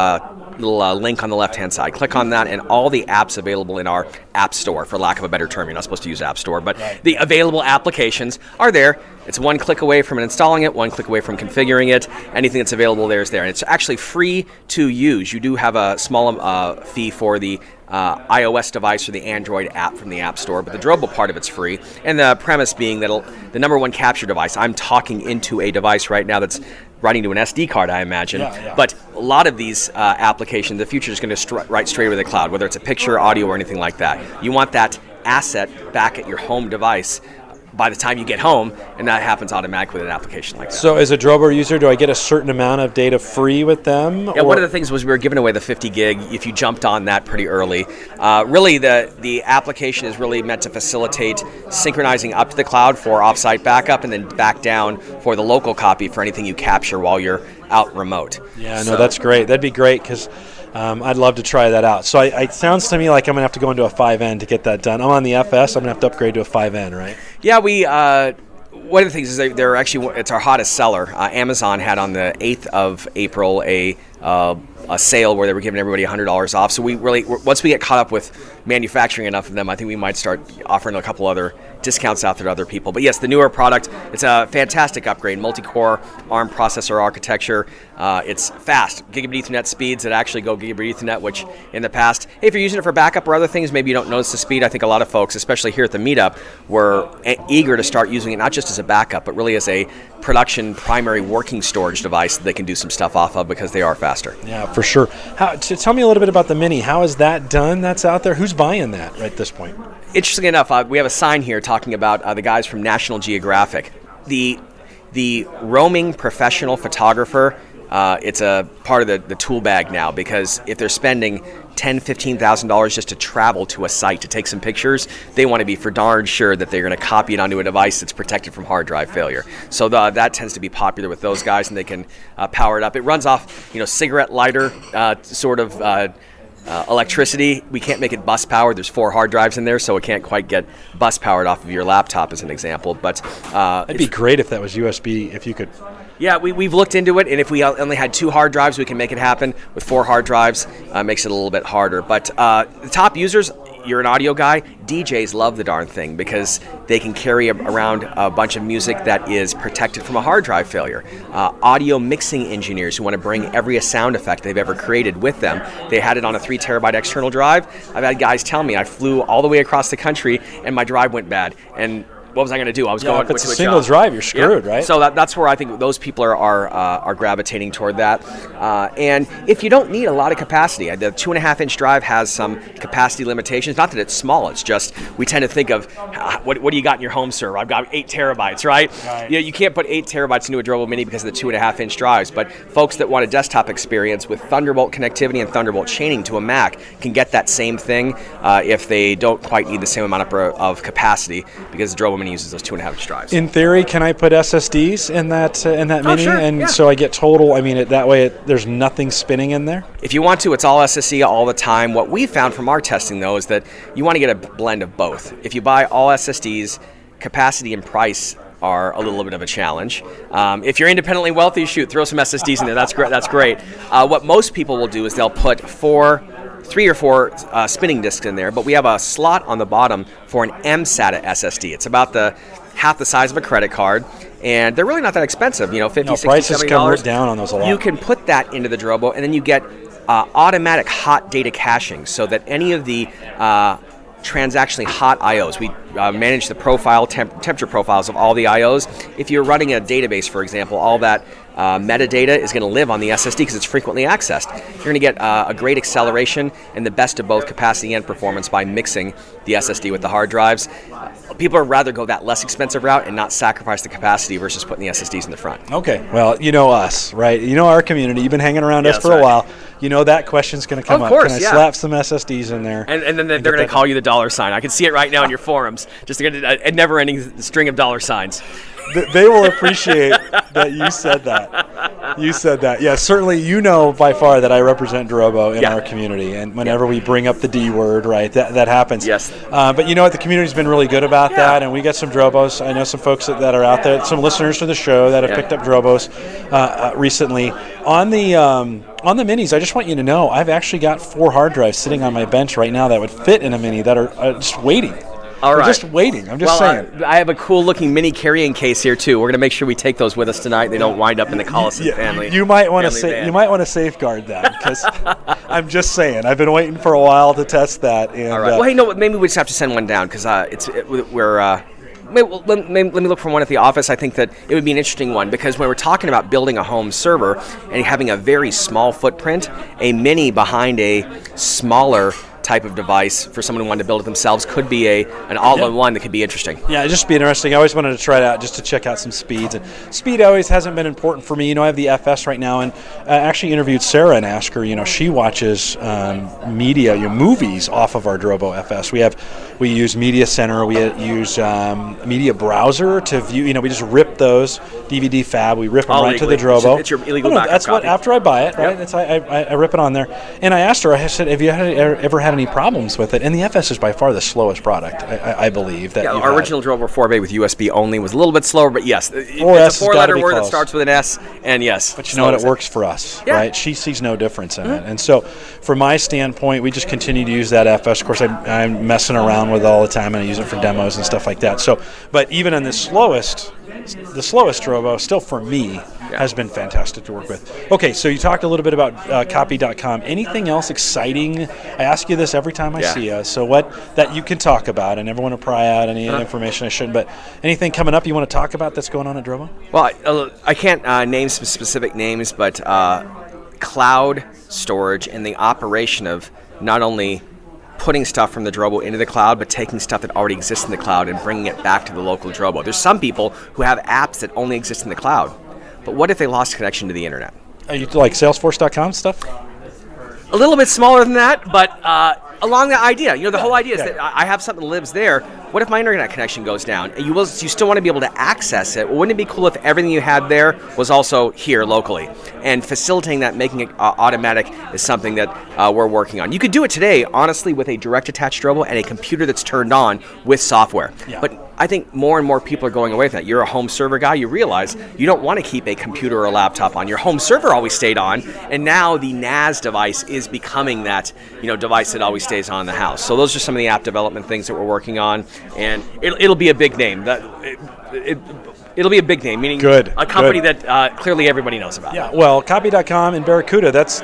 J: little link on the left-hand side. Click on that, and all the apps available in our app store, for lack of a better term. You're not supposed to use app store, but the available applications are there. It's one click away from installing it, one click away from configuring it. Anything that's available there is there. And it's actually free to use. You do have a small fee for the iOS device or the Android app from the App Store, but the Drobo part of it's free. And the premise being that the number one capture device, I'm talking into a device right now that's writing to an SD card, I imagine. But a lot of these applications, the future is going to write straight over the cloud, whether it's a picture, audio, or anything like that. You want that asset back at your home device by the time you get home, and that happens automatically with an application like that.
H: So as a Drobo user, do I get a certain amount of data free with them?
J: Yeah, one of the things was we were giving away the 50 gig if you jumped on that pretty early. Really, the application is really meant to facilitate synchronizing up to the cloud for offsite backup and then back down for the local copy for anything you capture while you're out remote.
H: Yeah, no, that's great. That'd be great because I'd love to try that out. So it sounds to me like I'm going to have to go into a 5N to get that done. I'm on the FS. I'm going to have to upgrade to a 5N, right?
J: Yeah, one of the things is they're actually, it's our hottest seller. Amazon had on the 8th of April a sale where they were giving everybody $100 off. So we really, once we get caught up with manufacturing enough of them, I think we might start offering a couple other discounts out there to other people. But yes, the newer product, it's a fantastic upgrade. Multi-core ARM processor architecture. It's fast. Gigabit Ethernet speeds that actually go Gigabit Ethernet, which in the past, if you're using it for backup or other things, maybe you don't notice the speed. I think a lot of folks, especially here at the meetup, were eager to start using it not just as a backup, but really as a production primary working storage device that they can do some stuff off of because they are faster.
H: Yeah, for sure. Tell me a little bit about the Mini. How is that done? That's out there. Who's buying that right at this point?
J: Interestingly enough, we have a sign here talking about the guys from National Geographic. The roaming professional photographer, it's a part of the tool bag now, because if they're spending $10,000, $15,000 just to travel to a site to take some pictures, they want to be for darn sure that they're going to copy it onto a device that's protected from hard drive failure. So that tends to be popular with those guys, and they can power it up. It runs off, cigarette lighter sort of electricity. We can't make it bus powered. There's 4 hard drives in there, so it can't quite get bus powered off of your laptop, as an example. But
H: it'd be great if that was USB, if you could.
J: Yeah, we've looked into it, and if we only had 2 hard drives, we can make it happen. With 4 hard drives, makes it a little bit harder. But the top users, you're an audio guy, DJs love the darn thing because they can carry around a bunch of music that is protected from a hard drive failure. Audio mixing engineers who want to bring every sound effect they've ever created with them. They had it on a 3 terabyte external drive. I've had guys tell me I flew all the way across the country and my drive went bad. And what was I going to do? I was going
H: if it's
J: to
H: a single drive, you're screwed, right?
J: So that's where I think those people are gravitating toward that. And if you don't need a lot of capacity, the 2.5-inch drive has some capacity limitations. Not that it's small, it's just we tend to think of what do you got in your home server? I've got 8 terabytes, right? You can't put 8 terabytes into a Drobo Mini because of the 2.5-inch drives. But folks that want a desktop experience with Thunderbolt connectivity and Thunderbolt chaining to a Mac can get that same thing if they don't quite need the same amount of capacity, because the Drobo Mini uses those 2.5-inch drives.
H: In theory, can I put SSDs in that Mini?
J: Sure,
H: and
J: yeah.
H: so I get total, that way there's nothing spinning in there?
J: If you want to, it's all SSD all the time. What we found from our testing, though, is that you want to get a blend of both. If you buy all SSDs, capacity and price are a little bit of a challenge. If you're independently wealthy, throw some SSDs in there. That's great. What most people will do is they'll put 3 or 4 spinning disks in there, but we have a slot on the bottom for an mSATA SSD. It's about half the size of a credit card, and they're really not that expensive. $50, $60,
H: prices
J: $70.
H: come down on those a lot.
J: You can put that into the Drobo, and then you get automatic hot data caching, so that any of the transactionally hot IOs. We manage the temperature profiles of all the IOs. If you're running a database, for example, all that metadata is going to live on the SSD because it's frequently accessed. You're going to get a great acceleration and the best of both capacity and performance by mixing the SSD with the hard drives. People would rather go that less expensive route and not sacrifice the capacity versus putting the SSDs in the front.
H: Okay, well, you know us, right? You know our community. You've been hanging around us for a while. You know that question's going to come up. Can I slap some SSDs in there?
J: And then they're going to call you the $. I can see it right now in your forums. Just a never-ending string of $signs.
H: They will appreciate that you said that. You said that. Yeah, certainly you know by far that I represent Drobo in our community. And whenever we bring up the D word, right, that happens.
J: Yes.
H: But you know what? The community's been really good about that. And we got some Drobos. I know some folks that are out there, some listeners to the show that have picked up Drobos recently. On the Minis, I just want you to know I've actually got 4 hard drives sitting on my bench right now that would fit in a Mini that are just waiting.
J: All right.
H: Just waiting. I'm just saying.
J: I have a cool-looking mini carrying case here too. We're going to make sure we take those with us tonight. They don't wind up in the Collison family.
H: You might want to safeguard that because I'm just saying. I've been waiting for a while to test that. And,
J: all right. Well, hey, no, maybe we just have to send one down because let me look for one at the office. I think that it would be an interesting one because when we're talking about building a home server and having a very small footprint, a Mini behind a smaller type of device for someone who wanted to build it themselves could be an all-in-one that could be interesting.
H: Yeah, it'd just be interesting. I always wanted to try it out just to check out some speeds. And speed always hasn't been important for me. I have the FS right now, and I actually interviewed Sarah and asked her, she watches media, movies off of our Drobo FS. We use Media Center. We use Media Browser to view. We just rip those DVD fab. We rip them right
J: legally
H: to the Drobo.
J: It's your illegal backup
H: that's
J: copy.
H: After I buy it, right?
J: Yep.
H: I rip it on there. And I asked her, I said, have you ever had any problems with it? And the FS is by far the slowest product, I believe.
J: Our original Drobo 4-bay with USB only was a little bit slower, but yes, it's a 4-letter word that starts with an S, and yes.
H: But you know what? It works for us, right? She sees no difference in it. And so, from my standpoint, we just continue to use that FS. Of course, I'm messing around with it all the time, and I use it for demos and stuff like that. So, but even on the slowest Drobo, still for me, has been fantastic to work with. Okay, so you talked a little bit about copy.com. Anything else exciting? I ask you this every time I see you. So what that you can talk about? I never want to pry out any information I shouldn't, but anything coming up you want to talk about that's going on at Drobo?
J: Well, I can't name some specific names, but cloud storage and the operation of not only putting stuff from the Drobo into the cloud, but taking stuff that already exists in the cloud and bringing it back to the local Drobo. There's some people who have apps that only exist in the cloud, but what if they lost connection to the internet?
H: Are you like Salesforce.com stuff?
J: A little bit smaller than that, but along the idea. The whole idea is that I have something that lives there. What if my internet connection goes down? You still want to be able to access it. Well, wouldn't it be cool if everything you had there was also here locally? And facilitating that, making it automatic, is something that we're working on. You could do it today, honestly, with a direct attached Drobo and a computer that's turned on with software. Yeah. But I think more and more people are going away from that. You're a home server guy. You realize you don't want to keep a computer or a laptop on. Your home server always stayed on, and now the NAS device is becoming that device that always stays on in the house. So those are some of the app development things that we're working on, and it'll be a big name. It'll be a big name, meaning a company that clearly everybody knows about.
H: Yeah, well, Copy.com and Barracuda, that's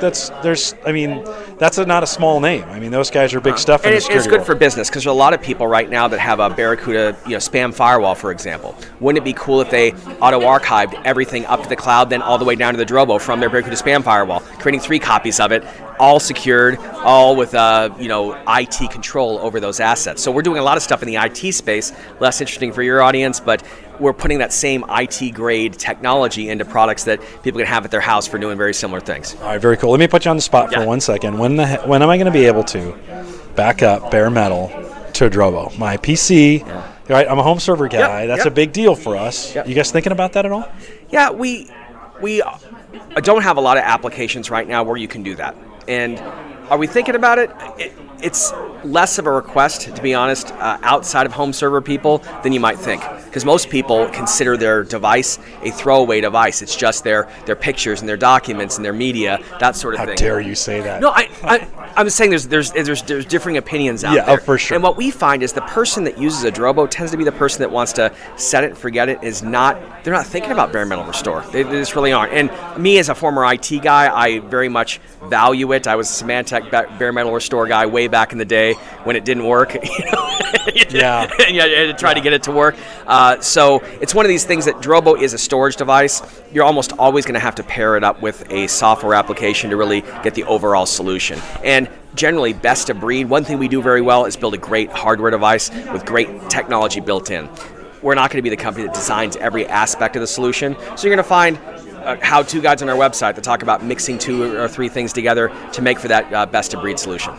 H: not a small name. I mean, those guys are big stuff in the security
J: it's good
H: world.
J: for business, because there are a lot of people right now that have a Barracuda spam firewall, for example. Wouldn't it be cool if they auto-archived everything up to the cloud, then all the way down to the Drobo from their Barracuda spam firewall, creating 3 copies of it, all secured, all with IT control over those assets. So we're doing a lot of stuff in the IT space, less interesting for your audience, but we're putting that same IT-grade technology into products that people can have at their house for doing very similar things.
H: All right, very cool. Let me put you on the spot for 1 second. When am I going to be able to back up bare metal to a Drobo? My PC, right? I'm a home server guy. That's a big deal for us. You guys thinking about that at all?
J: Yeah, we don't have a lot of applications right now where you can do that. And are we thinking about it? It's less of a request, to be honest, outside of home server people than you might think. Because most people consider their device a throwaway device. It's just their pictures and their documents and their media, that sort of thing.
H: How dare you say that?
J: No, I'm saying there's differing opinions out there.
H: Yeah, for sure.
J: And what we find is the person that uses a Drobo tends to be the person that wants to set it and forget it. They're not thinking about bare metal restore. They just really aren't. And me as a former IT guy, I very much value it. I was a Symantec bare metal restore guy way back in the day when it didn't work.
H: Yeah.
J: You had to try to get it to work. So it's one of these things that Drobo is a storage device. You're almost always going to have to pair it up with a software application to really get the overall solution. And generally, best of breed, one thing we do very well is build a great hardware device with great technology built in. We're not going to be the company that designs every aspect of the solution. So you're going to find how-to guides on our website that talk about mixing 2 or 3 things together to make for that best-of-breed solution.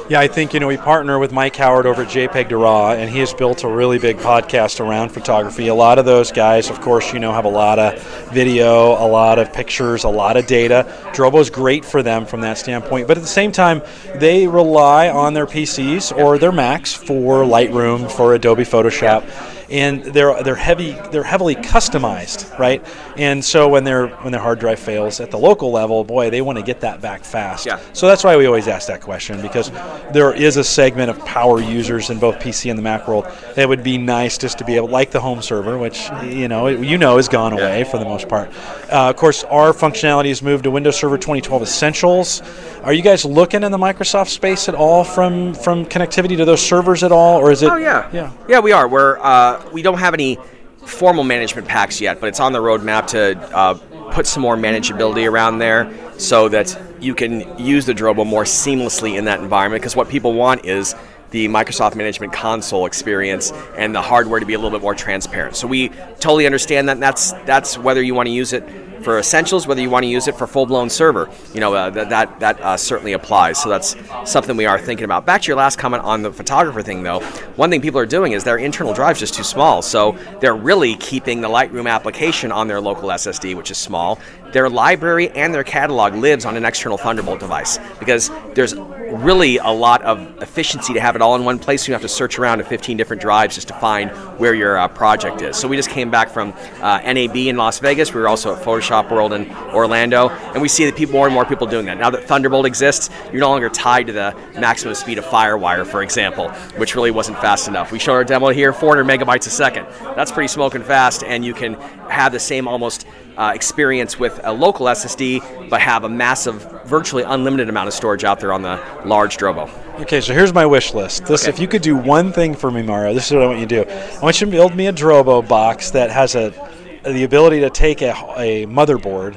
H: Yeah, I think, we partner with Mike Howard over at JPEG to RAW, and he has built a really big podcast around photography. A lot of those guys, of course, have a lot of video, a lot of pictures, a lot of data. Drobo's great for them from that standpoint, but at the same time, they rely on their PCs or their Macs for Lightroom, for Adobe Photoshop. And they're heavily customized, right? And so when their hard drive fails at the local level, boy, they want to get that back fast.
J: Yeah.
H: So that's why we always ask that question, because there is a segment of power users in both PC and the Mac world that would be nice just to be able, like the home server, which has gone away for the most part. Of course, our functionality has moved to Windows Server 2012 Essentials. Are you guys looking in the Microsoft space at all from connectivity to those servers at all, or is it?
J: Oh yeah, we are. We don't have any formal management packs yet, but it's on the roadmap to put some more manageability around there so that you can use the Drobo more seamlessly in that environment, because what people want is the Microsoft Management Console experience and the hardware to be a little bit more transparent. So we totally understand that, and that's whether you want to use it for Essentials, whether you want to use it for full-blown server, that certainly applies. So that's something we are thinking about. Back to your last comment on the photographer thing, though, one thing people are doing is their internal drive's just too small, so they're really keeping the Lightroom application on their local SSD, which is small. Their library and their catalog lives on an external Thunderbolt device, because there's really a lot of efficiency to have it all in one place. So you have to search around to 15 different drives just to find where your project is. So we just came back from NAB in Las Vegas. We were also at Photoshop World in Orlando, and we see that more and more people doing that. Now that Thunderbolt exists, you're no longer tied to the maximum speed of FireWire, for example, which really wasn't fast enough. We showed our demo here, 400 megabytes a second. That's pretty smoking fast, and you can have the same almost experience with a local SSD, but have a massive, virtually unlimited amount of storage out there on the large Drobo.
H: Okay, so here's my wish list. If you could do one thing for me, Mario, this is what I want you to do. I want you to build me a Drobo box that has the ability to take a motherboard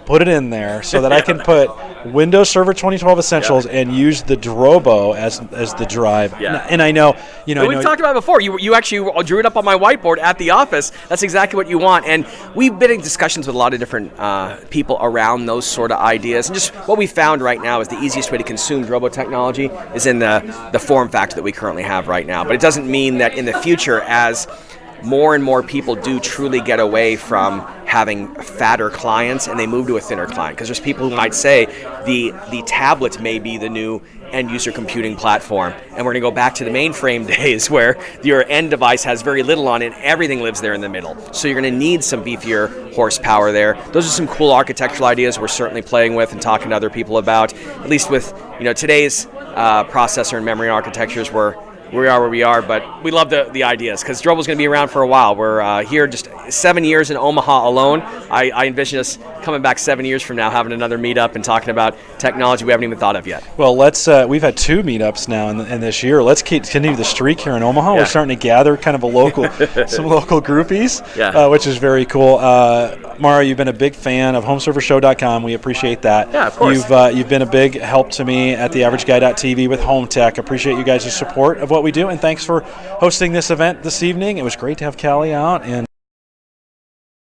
H: put it in there so that I can put Windows Server 2012 Essentials and use the Drobo as the drive.
J: Yeah.
H: And I know,
J: we've talked about it before. You actually drew it up on my whiteboard at the office. That's exactly what you want. And we've been in discussions with a lot of different people around those sort of ideas. And just what we found right now is the easiest way to consume Drobo technology is in the form factor that we currently have right now. But it doesn't mean that in the future, as more and more people do truly get away from having fatter clients and they move to a thinner client, because there's people who might say the tablet may be the new end user computing platform, and we're going to go back to the mainframe days where your end device has very little on it and everything lives there in the middle. So you're going to need some beefier horsepower there. Those are some cool architectural ideas we're certainly playing with and talking to other people about, at least with today's processor and memory architectures. We are where we are, but we love the ideas because Drobo's going to be around for a while. We're here just 7 years in Omaha alone. I envision us coming back 7 years from now, having another meetup and talking about technology we haven't even thought of yet.
H: Well, we've had 2 meetups now in this year. Let's continue the streak here in Omaha.
J: Yeah.
H: We're starting to gather kind of some local groupies, which is very cool. Mara, you've been a big fan of HomeServerShow.com. We appreciate that.
J: Yeah, of course.
H: You've been a big help to me at TheAverageGuy.tv with Home Tech. Appreciate you guys' support of what we do, and thanks for hosting this event this evening. It was great to have Cali out, and